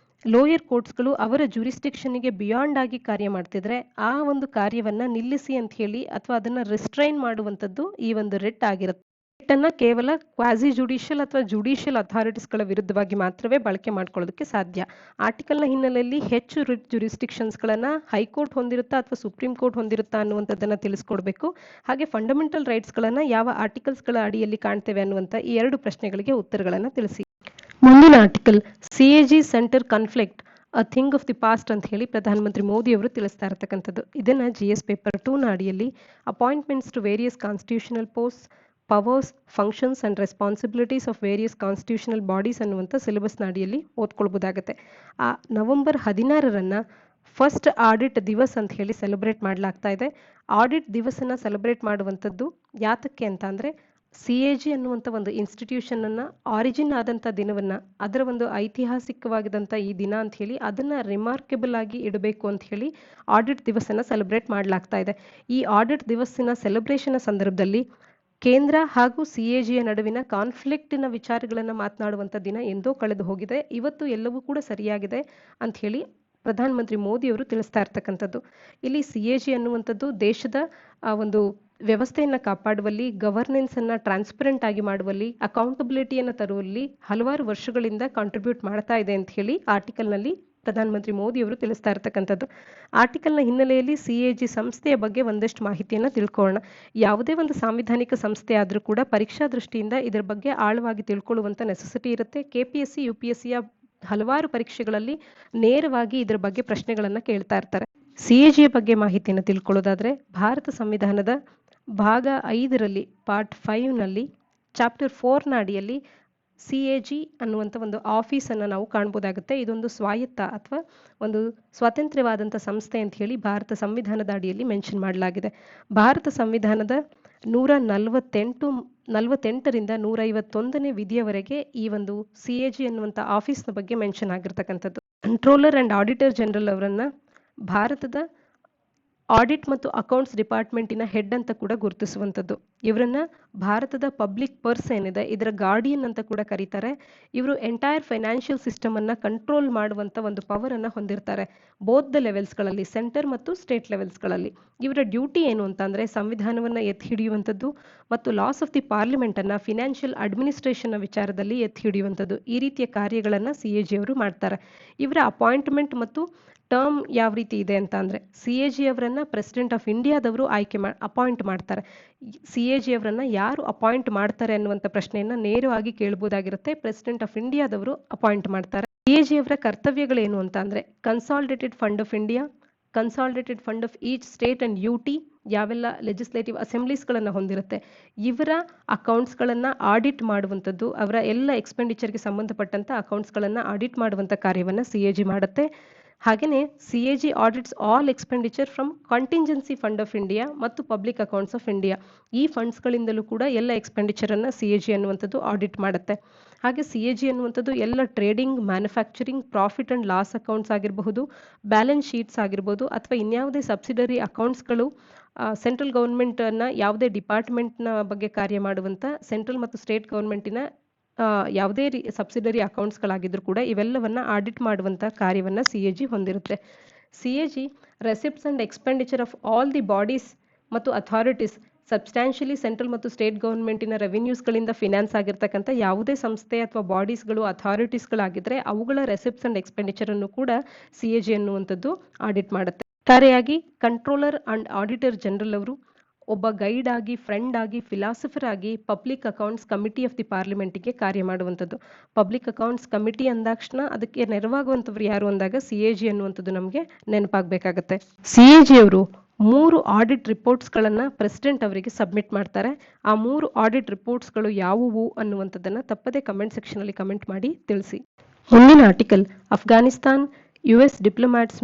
ಲೋಯರ್ ಕೋರ್ಟ್ಸ್ಗಳು ಅವರ ಜೂರಿಸ್ಡಿಕ್ಷನ್ಗೆ ಬಿಯಾಂಡ್ ಆಗಿ ಕಾರ್ಯ ಮಾಡ್ತಿದ್ರೆ ಆ ಒಂದು ಕಾರ್ಯವನ್ನು ನಿಲ್ಲಿಸಿ ಅಂತ ಹೇಳಿ ಅಥವಾ ಅದನ್ನು ರಿಸ್ಟ್ರೈನ್ ಮಾಡುವಂಥದ್ದು ಈ ಒಂದು ರಿಟ್ ಆಗಿರುತ್ತೆ. ರಿಟ್ಟನ್ನು ಕೇವಲ ಕ್ವಾಸಿ ಜುಡಿಷಿಯಲ್ ಅಥವಾ ಜುಡಿಷಿಯಲ್ ಅಥಾರಿಟೀಸ್ಗಳ ವಿರುದ್ಧವಾಗಿ ಮಾತ್ರವೇ ಬಳಕೆ ಮಾಡ್ಕೊಳ್ಳೋದಕ್ಕೆ ಸಾಧ್ಯ. ಆರ್ಟಿಕಲ್ನ ಹಿನ್ನೆಲೆಯಲ್ಲಿ ಹೆಚ್ಚು ರಿಟ್ ಜುರಿಸ್ಡಿಕ್ಷನ್ಸ್ಗಳನ್ನು ಹೈಕೋರ್ಟ್ ಹೊಂದಿರುತ್ತಾ ಅಥವಾ ಸುಪ್ರೀಂ ಕೋರ್ಟ್ ಹೊಂದಿರುತ್ತಾ ಅನ್ನುವಂಥದ್ದನ್ನು ತಿಳಿಸ್ಕೊಡ್ಬೇಕು. ಹಾಗೆ ಫಂಡಮೆಂಟಲ್ ರೈಟ್ಸ್ಗಳನ್ನು ಯಾವ ಆರ್ಟಿಕಲ್ಸ್ಗಳ ಅಡಿಯಲ್ಲಿ ಕಾಣ್ತೇವೆ ಅನ್ನುವಂಥ ಈ 2 ಪ್ರಶ್ನೆಗಳಿಗೆ ಉತ್ತರಗಳನ್ನು ತಿಳಿಸಿ. ಮುಂದಿನ article CAG centre conflict a thing of the past ಅಂತ ಹೇಳಿ ಪ್ರಧಾನಮಂತ್ರಿ ಮೋದಿ ಅವರು ತಿಳಿಸ್ತಾ ಇರತಕ್ಕಂಥದ್ದು. ಇದನ್ನು GS ಪೇಪರ್ 2ನ ಅಡಿಯಲ್ಲಿ appointments to various constitutional post, powers, functions and responsibilities of various constitutional bodies ಅನ್ನುವಂಥ ಸಿಲೆಬಸ್ನ ಅಡಿಯಲ್ಲಿ ಓದ್ಕೊಳ್ಬೋದಾಗುತ್ತೆ. ಆ ನವೆಂಬರ್ 16 ಫಸ್ಟ್ ಆಡಿಟ್ ದಿವಸ್ ಅಂತ ಹೇಳಿ ಸೆಲೆಬ್ರೇಟ್ ಮಾಡಲಾಗ್ತಾ ಇದೆ. ಆಡಿಟ್ ದಿವಸನ ಸೆಲೆಬ್ರೇಟ್ ಮಾಡುವಂಥದ್ದು ಯಾತಕ್ಕೆ ಅಂತ ಅಂದರೆ CAG ಅನ್ನುವಂಥ ಒಂದು ಇನ್ಸ್ಟಿಟ್ಯೂಷನನ್ನು ಆರಿಜಿನ್ ಆದಂಥ ದಿನವನ್ನು ಅದರ ಒಂದು ಐತಿಹಾಸಿಕವಾಗಿದ್ದಂಥ ಈ ದಿನ ಅಂತ ಹೇಳಿ ಅದನ್ನು ರಿಮಾರ್ಕೆಬಲ್ ಆಗಿ ಇಡಬೇಕು ಅಂತ ಹೇಳಿ ಆಡಿಟ್ ದಿವಸನ ಸೆಲೆಬ್ರೇಟ್ ಮಾಡಲಾಗ್ತಾ ಇದೆ. ಈ ಆಡಿಟ್ ದಿವಸಿನ ಸೆಲೆಬ್ರೇಷನ್ ಸಂದರ್ಭದಲ್ಲಿ ಕೇಂದ್ರ ಹಾಗೂ CAGಯ ನಡುವಿನ ಕಾನ್ಫ್ಲಿಕ್ಟಿನ ವಿಚಾರಗಳನ್ನು ಮಾತನಾಡುವಂಥ ದಿನ ಎಂದೋ ಕಳೆದು ಹೋಗಿದೆ. ಇವತ್ತು ಎಲ್ಲವೂ ಕೂಡ ಸರಿಯಾಗಿದೆ ಅಂತ ಹೇಳಿ ಪ್ರಧಾನಮಂತ್ರಿ ಮೋದಿ ಅವರು ತಿಳಿಸ್ತಾ ಇರ್ತಕ್ಕಂಥದ್ದು. ಇಲ್ಲಿ CAG ಅನ್ನುವಂಥದ್ದು ದೇಶದ ಒಂದು ವ್ಯವಸ್ಥೆಯನ್ನು ಕಾಪಾಡುವಲ್ಲಿ, ಗವರ್ನೆನ್ಸ್ ಅನ್ನ ಟ್ರಾನ್ಸ್ಪರೆಂಟ್ ಆಗಿ ಮಾಡುವಲ್ಲಿ, ಅಕೌಂಟಬಿಲಿಟಿಯನ್ನು ತರುವಲ್ಲಿ ಹಲವಾರು ವರ್ಷಗಳಿಂದ ಕಾಂಟ್ರಿಬ್ಯೂಟ್ ಮಾಡ್ತಾ ಇದೆ ಅಂತ ಹೇಳಿ ಆರ್ಟಿಕಲ್ನಲ್ಲಿ ಪ್ರಧಾನಮಂತ್ರಿ ಮೋದಿ ಅವರು ತಿಳಿಸ್ತಾ ಇರ್ತಕ್ಕಂಥದ್ದು. ಆರ್ಟಿಕಲ್ನ ಹಿನ್ನೆಲೆಯಲ್ಲಿ CAG ಸಂಸ್ಥೆಯ ಬಗ್ಗೆ ಒಂದಷ್ಟು ಮಾಹಿತಿಯನ್ನು ತಿಳ್ಕೊಳ್ಳೋಣ. ಯಾವುದೇ ಒಂದು ಸಾಂವಿಧಾನಿಕ ಸಂಸ್ಥೆ ಆದರೂ ಕೂಡ ಪರೀಕ್ಷಾ ದೃಷ್ಟಿಯಿಂದ ಇದರ ಬಗ್ಗೆ ಆಳವಾಗಿ ತಿಳ್ಕೊಳ್ಳುವಂಥ ನೆಸೆಸಿಟಿ ಇರುತ್ತೆ. KPSC UPSCಯ ಹಲವಾರು ಪರೀಕ್ಷೆಗಳಲ್ಲಿ ನೇರವಾಗಿ ಇದರ ಬಗ್ಗೆ ಪ್ರಶ್ನೆಗಳನ್ನು ಕೇಳ್ತಾ ಇರ್ತಾರೆ. CAGಯ ಬಗ್ಗೆ ಮಾಹಿತಿಯನ್ನು ತಿಳ್ಕೊಳ್ಳೋದಾದ್ರೆ ಭಾರತ ಸಂವಿಧಾನದ ಭಾಗ 5ರಲ್ಲಿ ಪಾರ್ಟ್ 5ನಲ್ಲಿ ಚಾಪ್ಟರ್ 4ನ ಅಡಿಯಲ್ಲಿ CAG ಅನ್ನುವಂಥ ಒಂದು ಆಫೀಸನ್ನು ನಾವು ಕಾಣ್ಬೋದಾಗುತ್ತೆ. ಇದೊಂದು ಸ್ವಾಯತ್ತ ಅಥವಾ ಒಂದು ಸ್ವತಂತ್ರವಾದಂಥ ಸಂಸ್ಥೆ ಅಂತ ಹೇಳಿ ಭಾರತ ಸಂವಿಧಾನದ ಅಡಿಯಲ್ಲಿ ಮೆನ್ಷನ್ ಮಾಡಲಾಗಿದೆ. ಭಾರತ ಸಂವಿಧಾನದ 148ರಿಂದ 151ನೇ ವಿಧಿಯವರೆಗೆ ಈ ಒಂದು CAG ಅನ್ನುವಂಥ ಆಫೀಸ್ನ ಬಗ್ಗೆ ಮೆನ್ಷನ್ ಆಗಿರ್ತಕ್ಕಂಥದ್ದು. ಕಂಟ್ರೋಲರ್ ಅಂಡ್ ಆಡಿಟರ್ ಜನರಲ್ ಅವರನ್ನ ಭಾರತದ ಆಡಿಟ್ ಮತ್ತು ಅಕೌಂಟ್ಸ್ ಡಿಪಾರ್ಟ್ಮೆಂಟಿನ ಹೆಡ್ ಅಂತ ಕೂಡ ಗುರುತಿಸುವಂಥದ್ದು. ಇವರನ್ನ ಭಾರತದ ಪಬ್ಲಿಕ್ ಪರ್ಸ್ ಏನಿದೆ ಇದರ ಗಾರ್ಡಿಯನ್ ಅಂತ ಕೂಡ ಕರೀತಾರೆ. ಇವರು ಎಂಟೈರ್ ಫೈನಾನ್ಷಿಯಲ್ ಸಿಸ್ಟಮ್ ಅನ್ನ ಕಂಟ್ರೋಲ್ ಮಾಡುವಂತ ಒಂದು ಪವರ್ ಅನ್ನ ಹೊಂದಿರ್ತಾರೆ, ಬೋತ್ ದ ಲೆವೆಲ್ಸ್ಗಳಲ್ಲಿ, ಸೆಂಟರ್ ಮತ್ತು ಸ್ಟೇಟ್ ಲೆವೆಲ್ಸ್ಗಳಲ್ಲಿ. ಇವರ ಡ್ಯೂಟಿ ಏನು ಅಂತಂದ್ರೆ ಸಂವಿಧಾನವನ್ನ ಎತ್ತಿ ಹಿಡಿಯುವಂಥದ್ದು ಮತ್ತು ಲಾಸ್ ಆಫ್ ದಿ ಪಾರ್ಲಿಮೆಂಟ್ ಅನ್ನ ಫಿನಾನ್ಷಿಯಲ್ ಅಡ್ಮಿನಿಸ್ಟ್ರೇಷನ್ ವಿಚಾರದಲ್ಲಿ ಎತ್ತಿ ಹಿಡಿಯುವಂಥದ್ದು. ಈ ರೀತಿಯ ಕಾರ್ಯಗಳನ್ನ CAG ಅವರು ಮಾಡ್ತಾರೆ. ಇವರ ಅಪಾಯಿಂಟ್ಮೆಂಟ್ ಮತ್ತು ಟರ್ಮ್ ಯಾವ ರೀತಿ ಇದೆ ಅಂತ ಅಂದ್ರೆ CAG ಅವರನ್ನ ಪ್ರೆಸಿಡೆಂಟ್ ಆಫ್ ಇಂಡಿಯಾದವರು ಅಪಾಯಿಂಟ್ ಮಾಡ್ತಾರೆ. CAG ಅವರನ್ನ ಯಾರು ಅಪಾಯಿಂಟ್ ಮಾಡ್ತಾರೆ ಅನ್ನುವಂಥ ಪ್ರಶ್ನೆಯನ್ನ ನೇರವಾಗಿ ಕೇಳಬಹುದಾಗಿರುತ್ತೆ. ಪ್ರೆಸಿಡೆಂಟ್ ಆಫ್ ಇಂಡಿಯಾದವರು ಅಪಾಯಿಂಟ್ ಮಾಡ್ತಾರೆ. CAG ಅವರ ಕರ್ತವ್ಯಗಳೇನು ಅಂತ ಅಂದ್ರೆ consolidated fund of India, consolidated fund of each state and UT, ಯಾವೆಲ್ಲ ಲೆಜಿಸ್ಲೇಟಿವ್ ಅಸೆಂಬ್ಲೀಸ್ಗಳನ್ನು ಹೊಂದಿರುತ್ತೆ ಇವರ ಅಕೌಂಟ್ಸ್ಗಳನ್ನು ಆಡಿಟ್ ಮಾಡುವಂಥದ್ದು, ಅವರ ಎಲ್ಲ ಎಕ್ಸ್ಪೆಂಡಿಚರ್ಗೆ ಸಂಬಂಧಪಟ್ಟಂಥ ಅಕೌಂಟ್ಸ್ಗಳನ್ನು ಆಡಿಟ್ ಮಾಡುವಂಥ ಕಾರ್ಯವನ್ನು CAG ಮಾಡುತ್ತೆ. ಹಾಗೆಯೇ CAG audits all expenditure from contingency fund of India ಮತ್ತು ಪಬ್ಲಿಕ್ ಅಕೌಂಟ್ಸ್ ಆಫ್ ಇಂಡಿಯಾ. ಈ ಫಂಡ್ಸ್ಗಳಿಂದಲೂ ಕೂಡ ಎಲ್ಲ ಎಕ್ಸ್ಪೆಂಡಿಚರನ್ನು CAG ಅನ್ನುವಂಥದ್ದು ಆಡಿಟ್ ಮಾಡುತ್ತೆ. ಹಾಗೆ CAG ಅನ್ನುವಂಥದ್ದು ಎಲ್ಲ trading, manufacturing, profit and loss accounts ಆಗಿರಬಹುದು, ಬ್ಯಾಲೆನ್ಸ್ ಶೀಟ್ಸ್ ಆಗಿರ್ಬೋದು, ಅಥವಾ ಇನ್ಯಾವುದೇ ಸಬ್ಸಿಡರಿ ಅಕೌಂಟ್ಸ್ಗಳು ಸೆಂಟ್ರಲ್ ಗೌರ್ಮೆಂಟನ್ನು ಯಾವುದೇ ಡಿಪಾರ್ಟ್ಮೆಂಟ್ನ ಬಗ್ಗೆ ಕಾರ್ಯ ಮಾಡುವಂಥ ಸೆಂಟ್ರಲ್ ಮತ್ತು ಸ್ಟೇಟ್ ಗೌರ್ಮೆಂಟಿನ ಯಾವುದೇ ಸಬ್ಸಿಡರಿ ಅಕೌಂಟ್ಸ್ಗಳಾಗಿದ್ರೂ ಕೂಡ ಇವೆಲ್ಲವನ್ನ ಆಡಿಟ್ ಮಾಡುವಂಥ ಕಾರ್ಯವನ್ನು CAG ಹೊಂದಿರುತ್ತೆ. CAG receipts and expenditure of all the bodies ಮತ್ತು ಅಥಾರಿಟೀಸ್ ಸಬ್ಸ್ಟ್ಯಾನ್ಷಿಯಲಿ ಸೆಂಟ್ರಲ್ ಮತ್ತು ಸ್ಟೇಟ್ ಗೌರ್ಮೆಂಟಿನ ರೆವಿನ್ಯೂಸ್ಗಳಿಂದ ಫಿನಾನ್ಸ್ ಆಗಿರ್ತಕ್ಕಂಥ ಯಾವುದೇ ಸಂಸ್ಥೆ ಅಥವಾ ಬಾಡೀಸ್ಗಳು, ಅಥಾರಿಟೀಸ್ಗಳಾಗಿದ್ದರೆ ಅವುಗಳ ರೆಸಿಪ್ಟ್ಸ್ ಅಂಡ್ ಎಕ್ಸ್ಪೆಂಡಿಚರ್ ಅನ್ನು ಕೂಡ CAG ಅನ್ನುವಂಥದ್ದು ಆಡಿಟ್ ಮಾಡುತ್ತೆ. ಒಟ್ಟಾರೆಯಾಗಿ ಕಂಟ್ರೋಲರ್ ಅಂಡ್ ಆಡಿಟರ್ ಜನರಲ್ ಅವರು ಒಬ್ಬ ಗೈಡ್ ಆಗಿ, ಫ್ರೆಂಡ್ ಆಗಿ, ಫಿಲಾಸಫರ್ ಆಗಿ public accounts committee of the ಪಾರ್ಲಿಮೆಂಟ್ಗೆ ಕಾರ್ಯ ಮಾಡುವಂಥದ್ದು. ಪಬ್ಲಿಕ್ ಅಕೌಂಟ್ಸ್ ಕಮಿಟಿ ಅಂದಾಕ್ಷಣ ಅದಕ್ಕೆ ನೆರವಾಗುವಂಥವ್ರು ಯಾರು ಅಂದಾಗ CAG ಅನ್ನುವಂಥದ್ದು ನಮಗೆ ನೆನಪಾಗಬೇಕಾಗತ್ತೆ. CAG ಅವರು 3 ಆಡಿಟ್ ರಿಪೋರ್ಟ್ಸ್ಗಳನ್ನು ಪ್ರೆಸಿಡೆಂಟ್ ಅವರಿಗೆ ಸಬ್ಮಿಟ್ ಮಾಡ್ತಾರೆ. ಆ 3 ಆಡಿಟ್ ರಿಪೋರ್ಟ್ಸ್ಗಳು ಯಾವುವು ಅನ್ನುವಂಥದ್ದನ್ನು ತಪ್ಪದೇ ಕಮೆಂಟ್ ಸೆಕ್ಷನಲ್ಲಿ ಕಮೆಂಟ್ ಮಾಡಿ ತಿಳಿಸಿ. ಮುಂದಿನ article Afghanistan US diplomats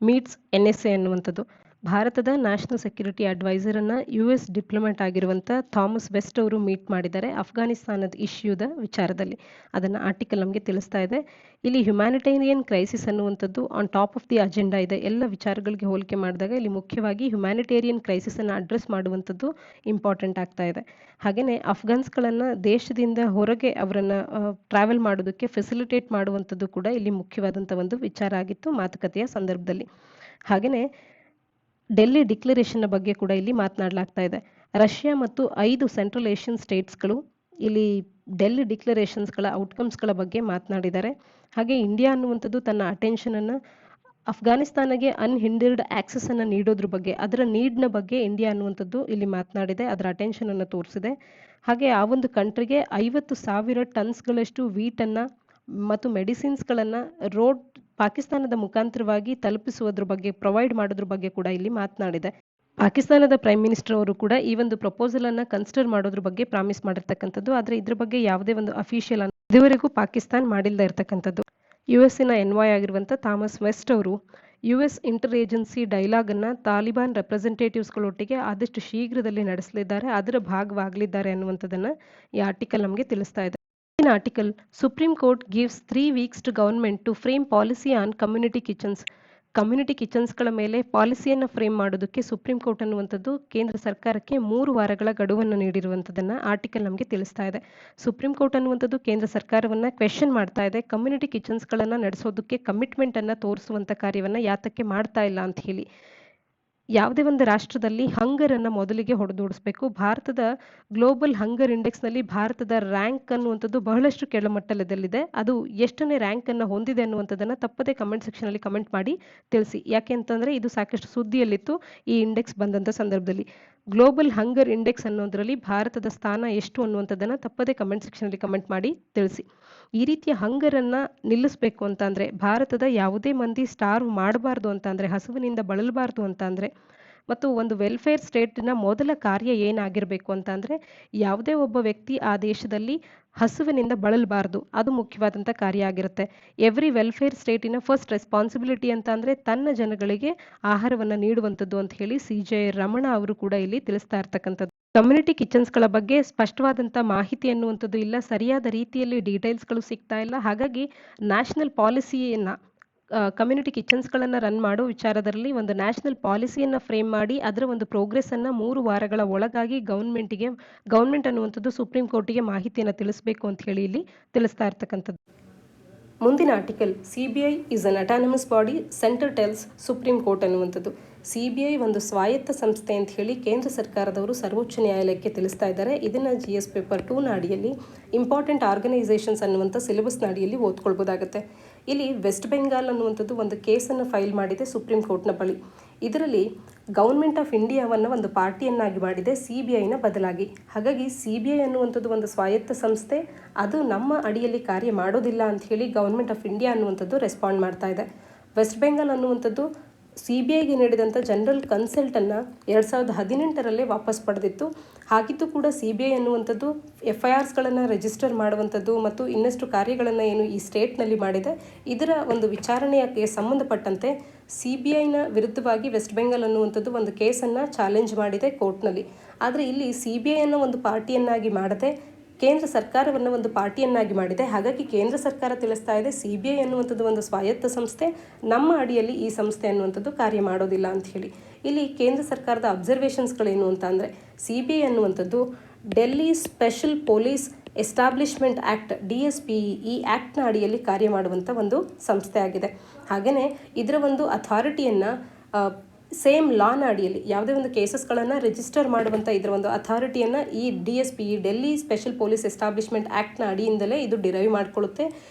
meets NSA ಅನ್ನುವಂಥದ್ದು. ಭಾರತದ ನ್ಯಾಷನಲ್ ಸೆಕ್ಯೂರಿಟಿ ಅಡ್ವೈಸರ್ ಅನ್ನ US ಡಿಪ್ಲೊಮ್ಯಾಟ್ ಆಗಿರುವಂಥ ಥಾಮಸ್ ವೆಸ್ಟ್ ಅವರು ಮೀಟ್ ಮಾಡಿದ್ದಾರೆ ಅಫ್ಘಾನಿಸ್ತಾನದ ಇಶ್ಯೂದ ವಿಚಾರದಲ್ಲಿ. ಅದನ್ನು ಆರ್ಟಿಕಲ್ ನಮಗೆ ತಿಳಿಸ್ತಾ ಇದೆ. ಇಲ್ಲಿ ಹ್ಯುಮ್ಯಾನಿಟೇರಿಯನ್ ಕ್ರೈಸಿಸ್ ಅನ್ನುವಂಥದ್ದು on top of the agenda ಇದೆ. ಎಲ್ಲ ವಿಚಾರಗಳಿಗೆ ಹೋಲಿಕೆ ಮಾಡಿದಾಗ ಇಲ್ಲಿ ಮುಖ್ಯವಾಗಿ ಹ್ಯುಮ್ಯಾನಿಟೇರಿಯನ್ ಕ್ರೈಸಿಸ್ ಅನ್ನು ಅಡ್ರೆಸ್ ಮಾಡುವಂಥದ್ದು ಇಂಪಾರ್ಟೆಂಟ್ ಆಗ್ತಾ ಇದೆ. ಹಾಗೆಯೇ ಅಫ್ಘಾನ್ಸ್ಗಳನ್ನು ದೇಶದಿಂದ ಹೊರಗೆ ಅವರನ್ನು ಟ್ರಾವೆಲ್ ಮಾಡೋದಕ್ಕೆ ಫೆಸಿಲಿಟೇಟ್ ಮಾಡುವಂಥದ್ದು ಕೂಡ ಇಲ್ಲಿ ಮುಖ್ಯವಾದಂಥ ಒಂದು ವಿಚಾರ ಆಗಿತ್ತು ಮಾತುಕತೆಯ ಸಂದರ್ಭದಲ್ಲಿ. ಹಾಗೆಯೇ ಡೆಲ್ಲಿ ಡಿಕ್ಲರೇಷನ್ನ ಬಗ್ಗೆ ಕೂಡ ಇಲ್ಲಿ ಮಾತನಾಡಲಾಗ್ತಾ ಇದೆ. ರಷ್ಯಾ ಮತ್ತು 5 ಸೆಂಟ್ರಲ್ ಏಷ್ಯನ್ ಸ್ಟೇಟ್ಸ್ಗಳು ಇಲ್ಲಿ ಡೆಲ್ಲಿ ಡಿಕ್ಲರೇಷನ್ಸ್ಗಳ ಔಟ್ಕಮ್ಸ್ಗಳ ಬಗ್ಗೆ ಮಾತನಾಡಿದ್ದಾರೆ. ಹಾಗೆ ಇಂಡಿಯಾ ಅನ್ನುವಂಥದ್ದು ತನ್ನ ಅಟೆನ್ಷನನ್ನು ಅಫ್ಘಾನಿಸ್ತಾನಗೆ ಅನ್ಹಿಂಡರ್ಡ್ ಆಕ್ಸೆಸ್ ಅನ್ನು ನೀಡೋದ್ರ ಬಗ್ಗೆ, ಅದರ ನೀಡ್ನ ಬಗ್ಗೆ ಇಂಡಿಯಾ ಅನ್ನುವಂಥದ್ದು ಇಲ್ಲಿ ಮಾತನಾಡಿದೆ, ಅದರ ಅಟೆನ್ಷನ್ ಅನ್ನು ತೋರಿಸಿದೆ. ಹಾಗೆ ಆ ಒಂದು ಕಂಟ್ರಿಗೆ 50,000 ಟನ್ಸ್ಗಳಷ್ಟು ವೀಟನ್ನು ಮತ್ತು ಮೆಡಿಸಿನ್ಸ್ಗಳನ್ನು ಪಾಕಿಸ್ತಾನದ ಮುಖಾಂತರವಾಗಿ ತಲುಪಿಸುವುದ್ರ ಬಗ್ಗೆ, ಪ್ರೊವೈಡ್ ಮಾಡೋದ್ರ ಬಗ್ಗೆ ಕೂಡ ಇಲ್ಲಿ ಮಾತನಾಡಿದೆ. ಪಾಕಿಸ್ತಾನದ ಪ್ರೈಮ್ ಮಿನಿಸ್ಟರ್ ಅವರು ಕೂಡ ಈ ಒಂದು ಪ್ರಪೋಸಲ್ ಅನ್ನ ಕನ್ಸಿಡರ್ ಮಾಡೋದ್ರ ಬಗ್ಗೆ ಪ್ರಾಮಿಸ್ ಮಾಡಿರ್ತಕ್ಕಂಥದ್ದು. ಆದರೆ ಇದ್ರ ಬಗ್ಗೆ ಯಾವುದೇ ಒಂದು ಅಫಿಷಿಯಲ್ ಇದುವರೆಗೂ ಪಾಕಿಸ್ತಾನ ಮಾಡಿಲ್ಲದೆ ಇರತಕ್ಕಂಥದ್ದು. US-ನ ಎನ್ವಾಯ್ ಆಗಿರುವಂಥ ಥಾಮಸ್ ವೆಸ್ಟ್ ಅವರು US ಇಂಟರ್ ಏಜೆನ್ಸಿ ಡೈಲಾಗ್ ಅನ್ನ ತಾಲಿಬಾನ್ ರೆಪ್ರೆಸೆಂಟೇಟಿವ್ಸ್ಗಳೊಟ್ಟಿಗೆ ಆದಷ್ಟು ಶೀಘ್ರದಲ್ಲಿ ನಡೆಸಲಿದ್ದಾರೆ, ಅದರ ಭಾಗವಾಗಲಿದ್ದಾರೆ ಅನ್ನುವಂಥದ್ದನ್ನ ಈ ಆರ್ಟಿಕಲ್ ನಮಗೆ ತಿಳಿಸ್ತಾ ಇದೆ. Article supreme court gives 3 weeks to government to frame policy on community kitchens. Community ಕಿಚನ್ಸ್ಗಳ ಮೇಲೆ ಪಾಲಿಸಿಯನ್ನು ಫ್ರೇಮ್ ಮಾಡೋದಕ್ಕೆ ಸುಪ್ರೀಂ ಕೋರ್ಟ್ ಅನ್ನುವಂಥದ್ದು ಕೇಂದ್ರ ಸರ್ಕಾರಕ್ಕೆ 3 ವಾರಗಳ ಗಡುವನ್ನು ನೀಡಿರುವಂಥದ್ದನ್ನು ಆರ್ಟಿಕಲ್ ನಮಗೆ ತಿಳಿಸ್ತಾ ಇದೆ. ಸುಪ್ರೀಂ ಕೋರ್ಟ್ ಅನ್ನುವಂಥದ್ದು ಕೇಂದ್ರ ಸರ್ಕಾರವನ್ನು ಕ್ವೆಶ್ಚನ್ ಮಾಡ್ತಾ ಇದೆ, ಕಮ್ಯುನಿಟಿ ಕಿಚನ್ಸ್ಗಳನ್ನು ನಡೆಸೋದಕ್ಕೆ ಕಮಿಟ್ಮೆಂಟನ್ನು ತೋರಿಸುವಂಥ ಕಾರ್ಯವನ್ನು ಯಾತಕ್ಕೆ ಮಾಡ್ತಾ ಇಲ್ಲ ಅಂತ ಹೇಳಿ. ಯಾವುದೇ ಒಂದು ರಾಷ್ಟ್ರದಲ್ಲಿ ಹಂಗರನ್ನು ಮೊದಲಿಗೆ ಹೊಡೆದೋಡಿಸ್ಬೇಕು. ಭಾರತದ ಗ್ಲೋಬಲ್ ಹಂಗರ್ ಇಂಡೆಕ್ಸ್ನಲ್ಲಿ ಭಾರತದ ರ್ಯಾಂಕ್ ಅನ್ನುವಂಥದ್ದು ಬಹಳಷ್ಟು ಕೆಳಮಟ್ಟದಲ್ಲಿದೆ. ಅದು ಎಷ್ಟನೇ ರ್ಯಾಂಕನ್ನು ಹೊಂದಿದೆ ಅನ್ನುವಂಥದ್ದನ್ನು ತಪ್ಪದೇ ಕಮೆಂಟ್ ಸೆಕ್ಷನಲ್ಲಿ ಕಮೆಂಟ್ ಮಾಡಿ ತಿಳಿಸಿ. ಯಾಕೆ ಅಂತಂದರೆ ಇದು ಸಾಕಷ್ಟು ಸುದ್ದಿಯಲ್ಲಿತ್ತು ಈ ಇಂಡೆಕ್ಸ್ ಬಂದಂಥ ಸಂದರ್ಭದಲ್ಲಿ. ಗ್ಲೋಬಲ್ ಹಂಗರ್ ಇಂಡೆಕ್ಸ್ ಅನ್ನೋದರಲ್ಲಿ ಭಾರತದ ಸ್ಥಾನ ಎಷ್ಟು ಅನ್ನುವಂಥದ್ದನ್ನು ತಪ್ಪದೇ ಕಮೆಂಟ್ ಸೆಕ್ಷನಲ್ಲಿ ಕಮೆಂಟ್ ಮಾಡಿ ತಿಳಿಸಿ. ಈ ರೀತಿಯ ಹಂಗರನ್ನು ನಿಲ್ಲಿಸಬೇಕು ಅಂತ ಅಂದರೆ, ಭಾರತದ ಯಾವುದೇ ಮಂದಿ ಸ್ಟಾರ್ವ್ ಮಾಡಬಾರ್ದು ಅಂತ ಅಂದರೆ, ಹಸುವಿನಿಂದ ಬಳಲಬಾರ್ದು ಅಂತ ಅಂದರೆ, ಮತ್ತು ಒಂದು ವೆಲ್ಫೇರ್ ಸ್ಟೇಟಿನ ಮೊದಲ ಕಾರ್ಯ ಏನಾಗಿರಬೇಕು ಅಂತ ಅಂದರೆ, ಯಾವುದೇ ಒಬ್ಬ ವ್ಯಕ್ತಿ ಆ ದೇಶದಲ್ಲಿ ಹಸುವಿನಿಂದ ಬಳಲಬಾರ್ದು, ಅದು ಮುಖ್ಯವಾದಂಥ ಕಾರ್ಯ ಆಗಿರುತ್ತೆ. ಎವ್ರಿ ವೆಲ್ಫೇರ್ ಸ್ಟೇಟಿನ ಫಸ್ಟ್ ರೆಸ್ಪಾನ್ಸಿಬಿಲಿಟಿ ಅಂತ ಅಂದರೆ ತನ್ನ ಜನಗಳಿಗೆ ಆಹಾರವನ್ನು ನೀಡುವಂಥದ್ದು ಅಂತ ಹೇಳಿ CJ ರಮಣ ಅವರು ಕೂಡ ಇಲ್ಲಿ ತಿಳಿಸ್ತಾ ಇರ್ತಕ್ಕಂಥದ್ದು. ಕಮ್ಯುನಿಟಿ ಕಿಚನ್ಸ್ಗಳ ಬಗ್ಗೆ ಸ್ಪಷ್ಟವಾದಂಥ ಮಾಹಿತಿ ಅನ್ನುವಂಥದ್ದು ಇಲ್ಲ, ಸರಿಯಾದ ರೀತಿಯಲ್ಲಿ ಡೀಟೇಲ್ಸ್ಗಳು ಸಿಗ್ತಾ ಇಲ್ಲ. ಹಾಗಾಗಿ ನ್ಯಾಷನಲ್ ಪಾಲಿಸಿಯನ್ನು ಕಮ್ಯುನಿಟಿ ಕಿಚನ್ಸ್ಗಳನ್ನು ರನ್ ಮಾಡೋ ವಿಚಾರದಲ್ಲಿ ಒಂದು ನ್ಯಾಷನಲ್ ಪಾಲಿಸಿಯನ್ನು ಫ್ರೇಮ್ ಮಾಡಿ ಅದರ ಒಂದು ಪ್ರೋಗ್ರೆಸ್ಸನ್ನು 3 ವಾರಗಳ ಒಳಗಾಗಿ ಗೌರ್ಮೆಂಟ್ ಅನ್ನುವಂಥದ್ದು ಸುಪ್ರೀಂ ಕೋರ್ಟಿಗೆ ಮಾಹಿತಿಯನ್ನು ತಿಳಿಸಬೇಕು ಅಂತ ಹೇಳಿ ಇಲ್ಲಿ ತಿಳಿಸ್ತಾ ಇರ್ತಕ್ಕಂಥದ್ದು. ಮುಂದಿನ article, CBI is an autonomous body, centre tells supreme court ಅನ್ನುವಂಥದ್ದು. CBI ಒಂದು ಸ್ವಾಯತ್ತ ಸಂಸ್ಥೆ ಅಂತ ಹೇಳಿ ಕೇಂದ್ರ ಸರ್ಕಾರದವರು ಸರ್ವೋಚ್ಚ ನ್ಯಾಯಾಲಯಕ್ಕೆ ತಿಳಿಸ್ತಾ ಇದ್ದಾರೆ. ಇದನ್ನು GS ಪೇಪರ್ 2ನ ಅಡಿಯಲ್ಲಿ ಇಂಪಾರ್ಟೆಂಟ್ ಆರ್ಗನೈಸೇಷನ್ಸ್ ಅನ್ನುವಂಥ ಸಿಲೆಬಸ್ನ ಅಡಿಯಲ್ಲಿ ಓದ್ಕೊಳ್ಬೋದಾಗುತ್ತೆ. ಇಲ್ಲಿ ವೆಸ್ಟ್ ಬೆಂಗಾಲ್ ಅನ್ನುವಂಥದ್ದು ಒಂದು ಕೇಸನ್ನು ಫೈಲ್ ಮಾಡಿದೆ ಸುಪ್ರೀಂ ಕೋರ್ಟ್ನ ಬಳಿ. ಇದರಲ್ಲಿ ಗೌರ್ಮೆಂಟ್ ಆಫ್ ಇಂಡಿಯಾವನ್ನು ಒಂದು ಪಾರ್ಟಿಯನ್ನಾಗಿ ಮಾಡಿದೆ CBIನ ಬದಲಾಗಿ. ಹಾಗಾಗಿ CBI ಅನ್ನುವಂಥದ್ದು ಒಂದು ಸ್ವಾಯತ್ತ ಸಂಸ್ಥೆ, ಅದು ನಮ್ಮ ಅಡಿಯಲ್ಲಿ ಕಾರ್ಯ ಮಾಡೋದಿಲ್ಲ ಅಂತ ಹೇಳಿ ಗೌರ್ಮೆಂಟ್ ಆಫ್ ಇಂಡಿಯಾ ಅನ್ನುವಂಥದ್ದು ರೆಸ್ಪಾಂಡ್ ಮಾಡ್ತಾ ಇದೆ. ವೆಸ್ಟ್ ಬೆಂಗಾಲ್ ಅನ್ನುವಂಥದ್ದು CBIಗೆ ನೀಡಿದಂಥ ಜನರಲ್ ಕನ್ಸಲ್ಟನ್ನು 2018ರಲ್ಲೇ ವಾಪಸ್ ಪಡೆದಿತ್ತು. ಹಾಗಿದ್ದು ಕೂಡ CBI ಅನ್ನುವಂಥದ್ದು FIRಸ್ಗಳನ್ನು ರಿಜಿಸ್ಟರ್ ಮಾಡುವಂಥದ್ದು ಮತ್ತು ಇನ್ನಷ್ಟು ಕಾರ್ಯಗಳನ್ನು ಏನು ಈ ಸ್ಟೇಟ್ನಲ್ಲಿ ಮಾಡಿದೆ, ಇದರ ಒಂದು ವಿಚಾರಣೆಗೆ ಸಂಬಂಧಪಟ್ಟಂತೆ CBIನ ವಿರುದ್ಧವಾಗಿ ವೆಸ್ಟ್ ಬೆಂಗಾಲ್ ಅನ್ನುವಂಥದ್ದು ಒಂದು ಕೇಸನ್ನು ಚಾಲೆಂಜ್ ಮಾಡಿದೆ ಕೋರ್ಟ್ನಲ್ಲಿ. ಆದರೆ ಇಲ್ಲಿ CBIಯನ್ನು ಒಂದು ಪಾರ್ಟಿಯನ್ನಾಗಿ ಮಾಡದೆ ಕೇಂದ್ರ ಸರ್ಕಾರವನ್ನು ಒಂದು ಪಾರ್ಟಿಯನ್ನಾಗಿ ಮಾಡಿದೆ. ಹಾಗಾಗಿ ಕೇಂದ್ರ ಸರ್ಕಾರ ತಿಳಿಸ್ತಾ ಇದೆ CBI ಅನ್ನುವಂಥದ್ದು ಒಂದು ಸ್ವಾಯತ್ತ ಸಂಸ್ಥೆ, ನಮ್ಮ ಅಡಿಯಲ್ಲಿ ಈ ಸಂಸ್ಥೆ ಅನ್ನುವಂಥದ್ದು ಕಾರ್ಯ ಮಾಡೋದಿಲ್ಲ ಅಂತ ಹೇಳಿ. ಇಲ್ಲಿ ಕೇಂದ್ರ ಸರ್ಕಾರದ ಅಬ್ಸರ್ವೇಷನ್ಸ್ಗಳೇನು ಅಂತ ಅಂದರೆ, CBI ಅನ್ನುವಂಥದ್ದು Delhi special police establishment act DSPE ಈ ಆ್ಯಕ್ಟ್ನ ಅಡಿಯಲ್ಲಿ ಕಾರ್ಯ ಮಾಡುವಂಥ ಒಂದು ಸಂಸ್ಥೆ ಆಗಿದೆ. ಹಾಗೆಯೇ ಇದರ ಒಂದು ಅಥಾರಿಟಿಯನ್ನು ಸೇಮ್ ಲಾನ ಅಡಿಯಲ್ಲಿ ಯಾವುದೇ ಒಂದು ಕೇಸಸ್ಗಳನ್ನು ರಿಜಿಸ್ಟರ್ ಮಾಡುವಂಥ ಇದರ ಒಂದು ಅಥಾರಿಟಿಯನ್ನು ಈ DSPE Delhi special police establishment ಆ್ಯಕ್ಟ್ನ ಅಡಿಯಿಂದಲೇ ಇದು ಡಿರೈವ್ ಮಾಡಿಕೊಳ್ಳುತ್ತೆ.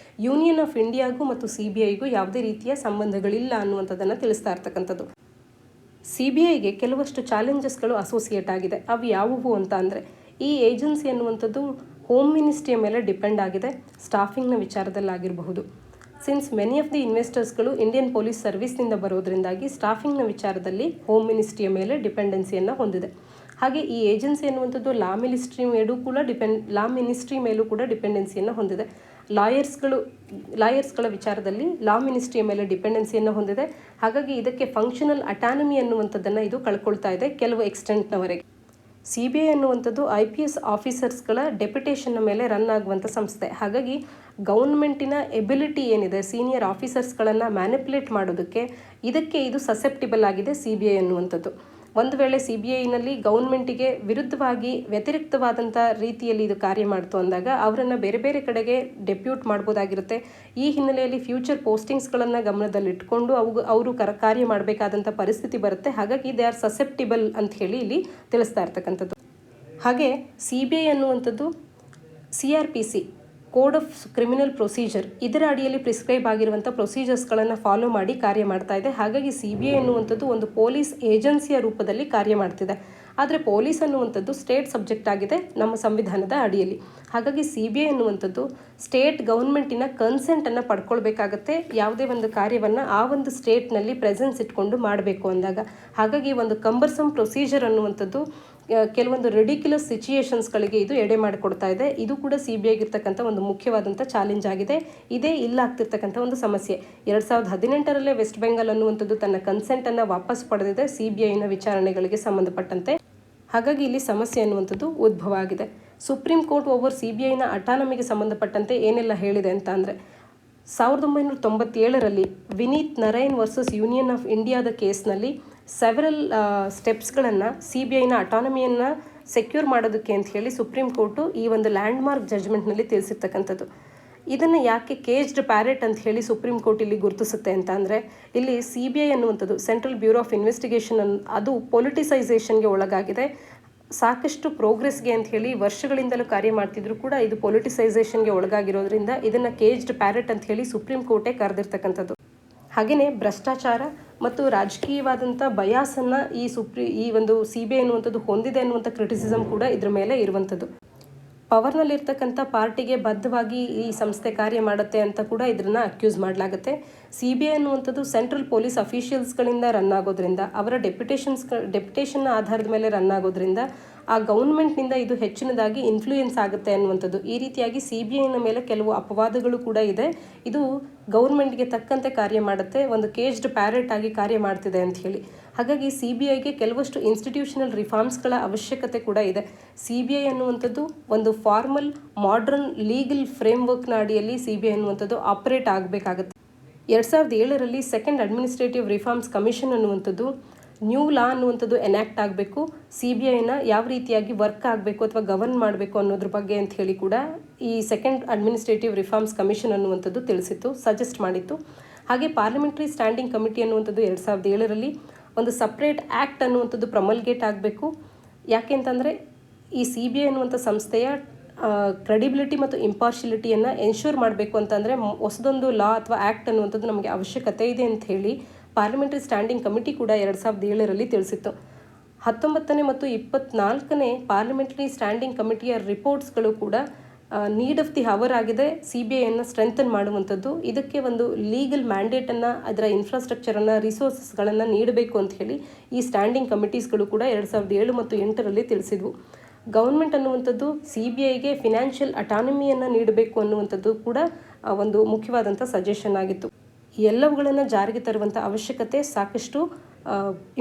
ಯೂನಿಯನ್ ಆಫ್ ಇಂಡಿಯಾಗೂ ಮತ್ತು CBIಗೂ ಯಾವುದೇ ರೀತಿಯ ಸಂಬಂಧಗಳಿಲ್ಲ ಅನ್ನುವಂಥದ್ದನ್ನು ತಿಳಿಸ್ತಾ ಇರ್ತಕ್ಕಂಥದ್ದು. CBIಗೆ ಕೆಲವಷ್ಟು ಚಾಲೆಂಜಸ್ಗಳು ಅಸೋಸಿಯೇಟ್ ಆಗಿದೆ. ಅವು ಯಾವುವು ಅಂತ ಅಂದರೆ, ಈ ಏಜೆನ್ಸಿ ಅನ್ನುವಂಥದ್ದು ಹೋಮ್ ಮಿನಿಸ್ಟ್ರಿಯ ಮೇಲೆ ಡಿಪೆಂಡ್ ಆಗಿದೆ, ಸ್ಟಾಫಿಂಗ್ನ ವಿಚಾರದಲ್ಲಾಗಿರಬಹುದು. ಸಿನ್ಸ್ ಮೆನಿ ಆಫ್ ದಿ ಇನ್ವೆಸ್ಟರ್ಸ್ಗಳು ಇಂಡಿಯನ್ ಪೊಲೀಸ್ ಸರ್ವಿಸ್ನಿಂದ ಬರೋದ್ರಿಂದಾಗಿ ಸ್ಟಾಫಿಂಗ್ನ ವಿಚಾರದಲ್ಲಿ ಹೋಮ್ ಮಿನಿಸ್ಟ್ರಿಯ ಮೇಲೆ ಡಿಪೆಂಡೆನ್ಸಿಯನ್ನು ಹೊಂದಿದೆ. ಹಾಗೆ ಈ ಏಜೆನ್ಸಿ ಅನ್ನುವಂಥದ್ದು ಲಾ ಮಿನಿಸ್ಟ್ರಿ ಮೇಲೂ ಕೂಡ ಡಿಪೆಂಡೆನ್ಸಿಯನ್ನು ಹೊಂದಿದೆ. ಲಾಯರ್ಸ್ಗಳ ವಿಚಾರದಲ್ಲಿ ಲಾ ಮಿನಿಸ್ಟ್ರಿಯ ಮೇಲೆ ಡಿಪೆಂಡೆನ್ಸಿಯನ್ನು ಹೊಂದಿದೆ. ಹಾಗಾಗಿ ಇದಕ್ಕೆ ಫಂಕ್ಷನಲ್ ಅಟಾನಮಿ ಅನ್ನುವಂಥದ್ದನ್ನು ಇದು ಕಳ್ಕೊಳ್ತಾ ಇದೆ ಕೆಲವು ಎಕ್ಸ್ಟೆಂಟ್ನವರೆಗೆ. CBI ಅನ್ನುವಂಥದ್ದು IPS ಆಫೀಸರ್ಸ್ಗಳ ಡೆಪ್ಯುಟೇಷನ್ನ ಮೇಲೆ ರನ್ ಆಗುವಂಥ ಸಂಸ್ಥೆ. ಹಾಗಾಗಿ ಗೌರ್ಮೆಂಟಿನ ಎಬಿಲಿಟಿ ಏನಿದೆ ಸೀನಿಯರ್ ಆಫೀಸರ್ಸ್ಗಳನ್ನು ಮ್ಯಾನಿಪುಲೇಟ್ ಮಾಡೋದಕ್ಕೆ ಇದಕ್ಕೆ ಇದು ಸಸೆಪ್ಟಿಬಲ್ ಆಗಿದೆ CBI ಅನ್ನುವಂಥದ್ದು. ಒಂದು ವೇಳೆ CBIನಲ್ಲಿ ಗೌರ್ಮೆಂಟಿಗೆ ವಿರುದ್ಧವಾಗಿ ವ್ಯತಿರಿಕ್ತವಾದಂಥ ರೀತಿಯಲ್ಲಿ ಇದು ಕಾರ್ಯ ಮಾಡ್ತು ಅಂದಾಗ ಅವರನ್ನು ಬೇರೆ ಬೇರೆ ಕಡೆಗೆ ಡೆಪ್ಯೂಟ್ ಮಾಡ್ಬೋದಾಗಿರುತ್ತೆ. ಈ ಹಿನ್ನೆಲೆಯಲ್ಲಿ ಫ್ಯೂಚರ್ ಪೋಸ್ಟಿಂಗ್ಸ್ಗಳನ್ನು ಗಮನದಲ್ಲಿಟ್ಕೊಂಡು ಅವರು ಕಾರ್ಯ ಮಾಡಬೇಕಾದಂಥ ಪರಿಸ್ಥಿತಿ ಬರುತ್ತೆ. ಹಾಗಾಗಿ ದೇ ಆರ್ ಸಸೆಪ್ಟಿಬಲ್ ಅಂತ ಹೇಳಿ ಇಲ್ಲಿ ತಿಳಿಸ್ತಾ ಇರ್ತಕ್ಕಂಥದ್ದು. ಹಾಗೆ CBI ಅನ್ನುವಂಥದ್ದು CRPC code of criminal procedure ಇದರ ಅಡಿಯಲ್ಲಿ ಪ್ರಿಸ್ಕ್ರೈಬ್ ಆಗಿರುವಂಥ ಪ್ರೊಸೀಜರ್ಸ್ಗಳನ್ನು ಫಾಲೋ ಮಾಡಿ ಕಾರ್ಯ ಮಾಡ್ತಾ ಇದೆ. ಹಾಗಾಗಿ CBI ಅನ್ನುವಂಥದ್ದು ಒಂದು ಪೊಲೀಸ್ ಏಜೆನ್ಸಿಯ ರೂಪದಲ್ಲಿ ಕಾರ್ಯ ಮಾಡ್ತಿದೆ. ಆದರೆ ಪೊಲೀಸ್ ಅನ್ನುವಂಥದ್ದು ಸ್ಟೇಟ್ ಸಬ್ಜೆಕ್ಟ್ ಆಗಿದೆ ನಮ್ಮ ಸಂವಿಧಾನದ ಅಡಿಯಲ್ಲಿ. ಹಾಗಾಗಿ CBI ಅನ್ನುವಂಥದ್ದು ಸ್ಟೇಟ್ ಗೌರ್ಮೆಂಟಿನ ಕನ್ಸೆಂಟನ್ನು ಪಡ್ಕೊಳ್ಬೇಕಾಗತ್ತೆ ಯಾವುದೇ ಒಂದು ಕಾರ್ಯವನ್ನು ಆ ಒಂದು ಸ್ಟೇಟ್ನಲ್ಲಿ ಪ್ರೆಸೆನ್ಸ್ ಇಟ್ಕೊಂಡು ಮಾಡಬೇಕು ಅಂದಾಗ. ಹಾಗಾಗಿ ಒಂದು ಕಂಬರ್ಸಮ್ ಪ್ರೊಸೀಜರ್ ಅನ್ನುವಂಥದ್ದು ಕೆಲವೊಂದು ರೆಡಿಕ್ಯುಲಸ್ ಸಿಚುಯೇಷನ್ಸ್ಗಳಿಗೆ ಇದು ಎಡೆ ಮಾಡಿಕೊಡ್ತಾ ಇದೆ. ಇದು ಕೂಡ CBIಗಿರ್ತಕ್ಕಂಥ ಒಂದು ಮುಖ್ಯವಾದಂಥ ಚಾಲೆಂಜ್ ಆಗಿದೆ. ಇದೇ ಇಲ್ಲ ಆಗ್ತಿರ್ತಕ್ಕಂಥ ಒಂದು ಸಮಸ್ಯೆ. 2018ರಲ್ಲೇ ವೆಸ್ಟ್ ಬೆಂಗಾಲ್ ಅನ್ನುವಂಥದ್ದು ತನ್ನ ಕನ್ಸೆಂಟನ್ನು ವಾಪಸ್ ಪಡೆದಿದೆ CBIನ ವಿಚಾರಣೆಗಳಿಗೆ ಸಂಬಂಧಪಟ್ಟಂತೆ. ಹಾಗಾಗಿ ಇಲ್ಲಿ ಸಮಸ್ಯೆ ಅನ್ನುವಂಥದ್ದು ಉದ್ಭವ ಆಗಿದೆ. ಸುಪ್ರೀಂ ಕೋರ್ಟ್ ಓವರ್ CBIನ ಅಟಾನಮಿಗೆ ಸಂಬಂಧಪಟ್ಟಂತೆ ಏನೆಲ್ಲ ಹೇಳಿದೆ ಅಂತ ಅಂದರೆ, 1997ರಲ್ಲಿ Vineet Narain versus union of ಇಂಡಿಯಾದ ಕೇಸ್ನಲ್ಲಿ ಸೆವೆರಲ್ ಸ್ಟೆಪ್ಸ್ಗಳನ್ನು CBIನ ಅಟಾನಮಿಯನ್ನು ಸೆಕ್ಯೂರ್ ಮಾಡೋದಕ್ಕೆ ಅಂತ ಹೇಳಿ ಸುಪ್ರೀಂ ಕೋರ್ಟು ಈ ಒಂದು ಲ್ಯಾಂಡ್ಮಾರ್ಕ್ ಜಡ್ಜ್ಮೆಂಟ್ನಲ್ಲಿ ತಿಳಿಸಿರ್ತಕ್ಕಂಥದ್ದು. ಇದನ್ನು ಯಾಕೆ ಕೇಜ್ಡ್ ಪ್ಯಾರೆಟ್ ಅಂತ ಹೇಳಿ ಸುಪ್ರೀಂ ಕೋರ್ಟ್ ಇಲ್ಲಿ ಗುರುತಿಸುತ್ತೆ ಅಂತ ಅಂದರೆ, ಇಲ್ಲಿ CBI ಅನ್ನುವಂಥದ್ದು ಸೆಂಟ್ರಲ್ ಬ್ಯೂರೋ ಆಫ್ ಇನ್ವೆಸ್ಟಿಗೇಷನ್ ಅದು ಪೊಲಿಟಿಸೈಸೇಷನ್ಗೆ ಒಳಗಾಗಿದೆ. ಸಾಕಷ್ಟು ಪ್ರೋಗ್ರೆಸ್ಗೆ ಅಂತ ಹೇಳಿ ವರ್ಷಗಳಿಂದಲೂ ಕಾರ್ಯ ಮಾಡ್ತಿದ್ರು ಕೂಡ ಇದು ಪೊಲಿಟಿಸೈಸೇಷನ್ಗೆ ಒಳಗಾಗಿರೋದ್ರಿಂದ ಇದನ್ನು ಕೇಜ್ಡ್ ಪ್ಯಾರೆಟ್ ಅಂತ ಹೇಳಿ ಸುಪ್ರೀಂ ಕೋರ್ಟೇ ಕರೆದಿರ್ತಕ್ಕಂಥದ್ದು. ಹಾಗೆಯೇ ಭ್ರಷ್ಟಾಚಾರ ಮತ್ತು ರಾಜಕೀಯವಾದಂಥ ಬಯಾಸನ್ನು ಈ ಒಂದು CBI ಅನ್ನುವಂಥದ್ದು ಹೊಂದಿದೆ ಅನ್ನುವಂಥ ಕ್ರಿಟಿಸಿಸಮ್ ಕೂಡ ಇದ್ರ ಮೇಲೆ ಇರುವಂಥದ್ದು. ಪವರ್ನಲ್ಲಿರ್ತಕ್ಕಂಥ ಪಾರ್ಟಿಗೆ ಬದ್ಧವಾಗಿ ಈ ಸಂಸ್ಥೆ ಕಾರ್ಯ ಮಾಡುತ್ತೆ ಅಂತ ಕೂಡ ಇದನ್ನು ಅಕ್ಯೂಸ್ ಮಾಡಲಾಗುತ್ತೆ. CBI ಅನ್ನುವಂಥದ್ದು ಸೆಂಟ್ರಲ್ ಪೊಲೀಸ್ ಅಫಿಷಿಯಲ್ಸ್ಗಳಿಂದ ರನ್ ಆಗೋದ್ರಿಂದ, ಅವರ ಡೆಪ್ಯುಟೇಷನ್ನ ಆಧಾರದ ಮೇಲೆ ರನ್ ಆಗೋದ್ರಿಂದ ಆ ಗೌರ್ಮೆಂಟ್ನಿಂದ ಇದು ಹೆಚ್ಚಿನದಾಗಿ ಇನ್ಫ್ಲೂಯೆನ್ಸ್ ಆಗುತ್ತೆ ಅನ್ನುವಂಥದ್ದು. ಈ ರೀತಿಯಾಗಿ CBIನ ಮೇಲೆ ಕೆಲವು ಅಪವಾದಗಳು ಕೂಡ ಇದೆ. ಇದು ಗೌರ್ಮೆಂಟ್ಗೆ ತಕ್ಕಂತೆ ಕಾರ್ಯ ಮಾಡುತ್ತೆ, ಒಂದು ಕೇಜ್ಡ್ ಪ್ಯಾರೆಟ್ ಆಗಿ ಕಾರ್ಯ ಮಾಡ್ತಿದೆ ಅಂತ ಹೇಳಿ. ಹಾಗಾಗಿ CBIಗೆ ಕೆಲವಷ್ಟು ಇನ್ಸ್ಟಿಟ್ಯೂಷನಲ್ ರಿಫಾರ್ಮ್ಸ್ಗಳ ಅವಶ್ಯಕತೆ ಕೂಡ ಇದೆ. CBI ಅನ್ನುವಂಥದ್ದು ಒಂದು ಫಾರ್ಮಲ್ ಮಾಡರ್ನ್ ಲೀಗಲ್ ಫ್ರೇಮ್ವರ್ಕ್ನ ಅಡಿಯಲ್ಲಿ CBI ಅನ್ನುವಂಥದ್ದು ಆಪರೇಟ್ ಆಗಬೇಕಾಗುತ್ತೆ. 2007ರಲ್ಲಿ ಸೆಕೆಂಡ್ ಅಡ್ಮಿನಿಸ್ಟ್ರೇಟಿವ್ ರಿಫಾರ್ಮ್ಸ್ ಕಮಿಷನ್ ಅನ್ನುವಂಥದ್ದು ನ್ಯೂ ಲಾ ಅನ್ನುವಂಥದ್ದು ಎನ್ಯಾಕ್ಟ್ ಆಗಬೇಕು, CBIನ ಯಾವ ರೀತಿಯಾಗಿ ವರ್ಕ್ ಆಗಬೇಕು ಅಥವಾ ಗವರ್ನ್ ಮಾಡಬೇಕು ಅನ್ನೋದ್ರ ಬಗ್ಗೆ ಅಂತ ಹೇಳಿ ಕೂಡ ಈ ಸೆಕೆಂಡ್ ಅಡ್ಮಿನಿಸ್ಟ್ರೇಟಿವ್ ರಿಫಾರ್ಮ್ಸ್ ಕಮಿಷನ್ ಅನ್ನುವಂಥದ್ದು ತಿಳಿಸಿತ್ತು, ಸಜೆಸ್ಟ್ ಮಾಡಿತ್ತು. ಹಾಗೆ ಪಾರ್ಲಿಮೆಂಟ್ರಿ ಸ್ಟ್ಯಾಂಡಿಂಗ್ ಕಮಿಟಿ ಅನ್ನುವಂಥದ್ದು 2007ರಲ್ಲಿ ಒಂದು ಸಪ್ರೇಟ್ ಆ್ಯಕ್ಟ್ ಅನ್ನುವಂಥದ್ದು ಪ್ರಮಲ್ಗೇಟ್ ಆಗಬೇಕು. ಯಾಕೆ ಅಂತಂದರೆ ಈ CBI ಅನ್ನುವಂಥ ಸಂಸ್ಥೆಯ ಕ್ರೆಡಿಬಿಲಿಟಿ ಮತ್ತು ಇಂಪಾರ್ಷಿಯಲಿಟಿಯನ್ನು ಎನ್ಶೂರ್ ಮಾಡಬೇಕು ಅಂತಂದರೆ ಹೊಸದೊಂದು ಲಾ ಅಥವಾ ಆ್ಯಕ್ಟ್ ಅನ್ನುವಂಥದ್ದು ನಮಗೆ ಅವಶ್ಯಕತೆ ಇದೆ ಅಂತ ಹೇಳಿ ಪಾರ್ಲಿಮೆಂಟ್ರಿ ಸ್ಟ್ಯಾಂಡಿಂಗ್ ಕಮಿಟಿ ಕೂಡ 2007ರಲ್ಲಿ ತಿಳಿಸಿತ್ತು. 19ನೇ ಮತ್ತು 24ನೇ ಪಾರ್ಲಿಮೆಂಟ್ರಿ ಸ್ಟ್ಯಾಂಡಿಂಗ್ ಕಮಿಟಿಯ ರಿಪೋರ್ಟ್ಸ್ಗಳು ಕೂಡ ನೀಡ್ ಆಫ್ ದಿ ಹವರ್ ಆಗಿದೆ CBIಯನ್ನು ಸ್ಟ್ರೆಂಥನ್ ಮಾಡುವಂಥದ್ದು. ಇದಕ್ಕೆ ಒಂದು ಲೀಗಲ್ ಮ್ಯಾಂಡೇಟನ್ನು, ಅದರ ಇನ್ಫ್ರಾಸ್ಟ್ರಕ್ಚರನ್ನು, ರಿಸೋರ್ಸಸ್ಗಳನ್ನು ನೀಡಬೇಕು ಅಂತ ಹೇಳಿ ಈ ಸ್ಟ್ಯಾಂಡಿಂಗ್ ಕಮಿಟೀಸ್ಗಳು ಕೂಡ 2007 ಮತ್ತು 8ರಲ್ಲಿ ತಿಳಿಸಿದ್ವು. ಗೌರ್ಮೆಂಟ್ ಅನ್ನುವಂಥದ್ದು CBIಗೆ ಫಿನಾನ್ಷಿಯಲ್ ಅಟಾನಮಿಯನ್ನು ನೀಡಬೇಕು ಅನ್ನುವಂಥದ್ದು ಕೂಡ ಒಂದು ಮುಖ್ಯವಾದಂಥ ಸಜೆಷನ್ ಆಗಿತ್ತು. ಎಲ್ಲವುಗಳನ್ನು ಜಾರಿಗೆ ತರುವಂಥ ಅವಶ್ಯಕತೆ ಸಾಕಷ್ಟು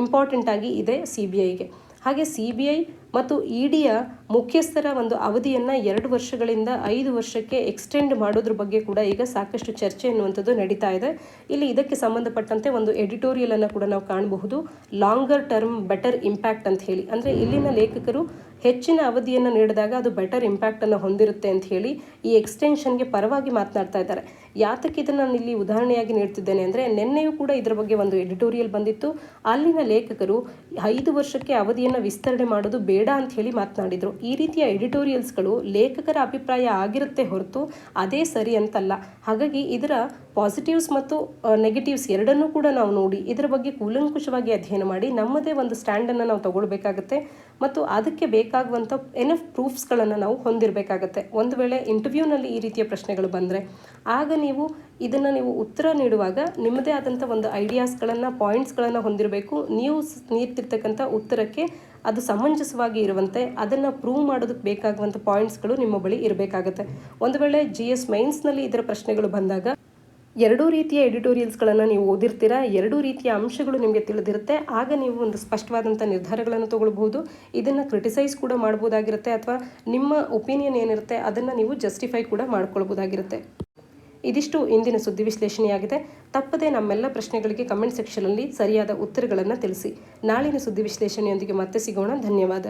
ಇಂಪಾರ್ಟೆಂಟ್ ಆಗಿ ಇದೆ CBIಗೆ. ಹಾಗೆ CBI ಮತ್ತು EDಯ ಮುಖ್ಯಸ್ಥರ ಒಂದು ಅವಧಿಯನ್ನು 2 ವರ್ಷಗಳಿಂದ 5 ವರ್ಷಕ್ಕೆ ಎಕ್ಸ್ಟೆಂಡ್ ಮಾಡೋದ್ರ ಬಗ್ಗೆ ಕೂಡ ಈಗ ಸಾಕಷ್ಟು ಚರ್ಚೆ ಎನ್ನುವಂಥದ್ದು ನಡೀತಾ ಇದೆ. ಇಲ್ಲಿ ಇದಕ್ಕೆ ಸಂಬಂಧಪಟ್ಟಂತೆ ಒಂದು ಎಡಿಟೋರಿಯಲನ್ನು ಕೂಡ ನಾವು ಕಾಣಬಹುದು, ಲಾಂಗರ್ ಟರ್ಮ್ ಬೆಟರ್ ಇಂಪ್ಯಾಕ್ಟ್ ಅಂತ ಹೇಳಿ. ಅಂದರೆ ಇಲ್ಲಿನ ಲೇಖಕರು ಹೆಚ್ಚಿನ ಅವಧಿಯನ್ನು ನೀಡಿದಾಗ ಅದು ಬೆಟರ್ ಇಂಪ್ಯಾಕ್ಟನ್ನು ಹೊಂದಿರುತ್ತೆ ಅಂತ ಹೇಳಿ ಈ ಎಕ್ಸ್ಟೆನ್ಷನ್ಗೆ ಪರವಾಗಿ ಮಾತನಾಡ್ತಾ ಇದ್ದಾರೆ. ಯಾತಕ್ಕೆ ಇದನ್ನು ನಾನು ಇಲ್ಲಿ ಉದಾಹರಣೆಯಾಗಿ ನೀಡ್ತಿದ್ದೇನೆ ಅಂದರೆ, ನಿನ್ನೆಯೂ ಕೂಡ ಇದರ ಬಗ್ಗೆ ಒಂದು ಎಡಿಟೋರಿಯಲ್ ಬಂದಿತ್ತು. ಅಲ್ಲಿನ ಲೇಖಕರು 5 ವರ್ಷಕ್ಕೆ ಅವಧಿಯನ್ನು ವಿಸ್ತರಣೆ ಮಾಡೋದು ಬೇಡ ಅಂತ ಹೇಳಿ ಮಾತನಾಡಿದರು. ಈ ರೀತಿಯ ಎಡಿಟೋರಿಯಲ್ಸ್ಗಳು ಲೇಖಕರ ಅಭಿಪ್ರಾಯ ಆಗಿರುತ್ತೆ ಹೊರತು ಅದೇ ಸರಿ ಅಂತಲ್ಲ. ಹಾಗಾಗಿ ಇದರ ಪಾಸಿಟಿವ್ಸ್ ಮತ್ತು ನೆಗೆಟಿವ್ಸ್ ಎರಡನ್ನೂ ಕೂಡ ನಾವು ನೋಡಿ ಇದರ ಬಗ್ಗೆ ಕೂಲಂಕುಷವಾಗಿ ಅಧ್ಯಯನ ಮಾಡಿ ನಮ್ಮದೇ ಒಂದು ಸ್ಟ್ಯಾಂಡನ್ನು ನಾವು ತಗೊಳ್ಬೇಕಾಗತ್ತೆ ಮತ್ತು ಅದಕ್ಕೆ ಬೇಕಾಗುವಂಥ ಎನಫ್ ಪ್ರೂಫ್ಸ್ಗಳನ್ನು ನಾವು ಹೊಂದಿರಬೇಕಾಗತ್ತೆ. ಒಂದು ವೇಳೆ ಇಂಟರ್ವ್ಯೂನಲ್ಲಿ ಈ ರೀತಿಯ ಪ್ರಶ್ನೆಗಳು ಬಂದರೆ ಆಗ ನೀವು ನೀವು ಉತ್ತರ ನೀಡುವಾಗ ನಿಮ್ಮದೇ ಆದಂಥ ಒಂದು ಐಡಿಯಾಸ್ಗಳನ್ನು, ಪಾಯಿಂಟ್ಸ್ಗಳನ್ನು ಹೊಂದಿರಬೇಕು. ನೀವು ನೀಡ್ತಿರ್ತಕ್ಕಂಥ ಉತ್ತರಕ್ಕೆ ಅದು ಸಮಂಜಸವಾಗಿ ಇರುವಂತೆ ಅದನ್ನು ಪ್ರೂವ್ ಮಾಡೋದಕ್ಕೆ ಬೇಕಾಗುವಂಥ ಪಾಯಿಂಟ್ಸ್ಗಳು ನಿಮ್ಮ ಬಳಿ ಇರಬೇಕಾಗತ್ತೆ. ಒಂದು ವೇಳೆ GS ಮೈನ್ಸ್ನಲ್ಲಿ ಇದರ ಪ್ರಶ್ನೆಗಳು ಬಂದಾಗ 2 ರೀತಿಯ ಎಡಿಟೋರಿಯಲ್ಸ್ಗಳನ್ನು ನೀವು ಓದಿರ್ತೀರ, 2 ರೀತಿಯ ಅಂಶಗಳು ನಿಮಗೆ ತಿಳಿದಿರುತ್ತೆ. ಆಗ ನೀವು ಒಂದು ಸ್ಪಷ್ಟವಾದಂಥ ನಿರ್ಧಾರಗಳನ್ನು ತಗೊಳ್ಬಹುದು. ಇದನ್ನು ಕ್ರಿಟಿಸೈಸ್ ಕೂಡ ಮಾಡ್ಬೋದಾಗಿರುತ್ತೆ ಅಥವಾ ನಿಮ್ಮ ಒಪಿನಿಯನ್ ಏನಿರುತ್ತೆ ಅದನ್ನು ನೀವು ಜಸ್ಟಿಫೈ ಕೂಡ ಮಾಡ್ಕೊಳ್ಬೋದಾಗಿರುತ್ತೆ. ಇದಿಷ್ಟು ಇಂದಿನ ಸುದ್ದಿ ವಿಶ್ಲೇಷಣೆಯಾಗಿದೆ. ತಪ್ಪದೆ ನಮ್ಮೆಲ್ಲ ಪ್ರಶ್ನೆಗಳಿಗೆ ಕಮೆಂಟ್ ಸೆಕ್ಷನಲ್ಲಿ ಸರಿಯಾದ ಉತ್ತರಗಳನ್ನು ತಿಳಿಸಿ. ನಾಳಿನ ಸುದ್ದಿ ವಿಶ್ಲೇಷಣೆಯೊಂದಿಗೆ ಮತ್ತೆ ಸಿಗೋಣ. ಧನ್ಯವಾದ.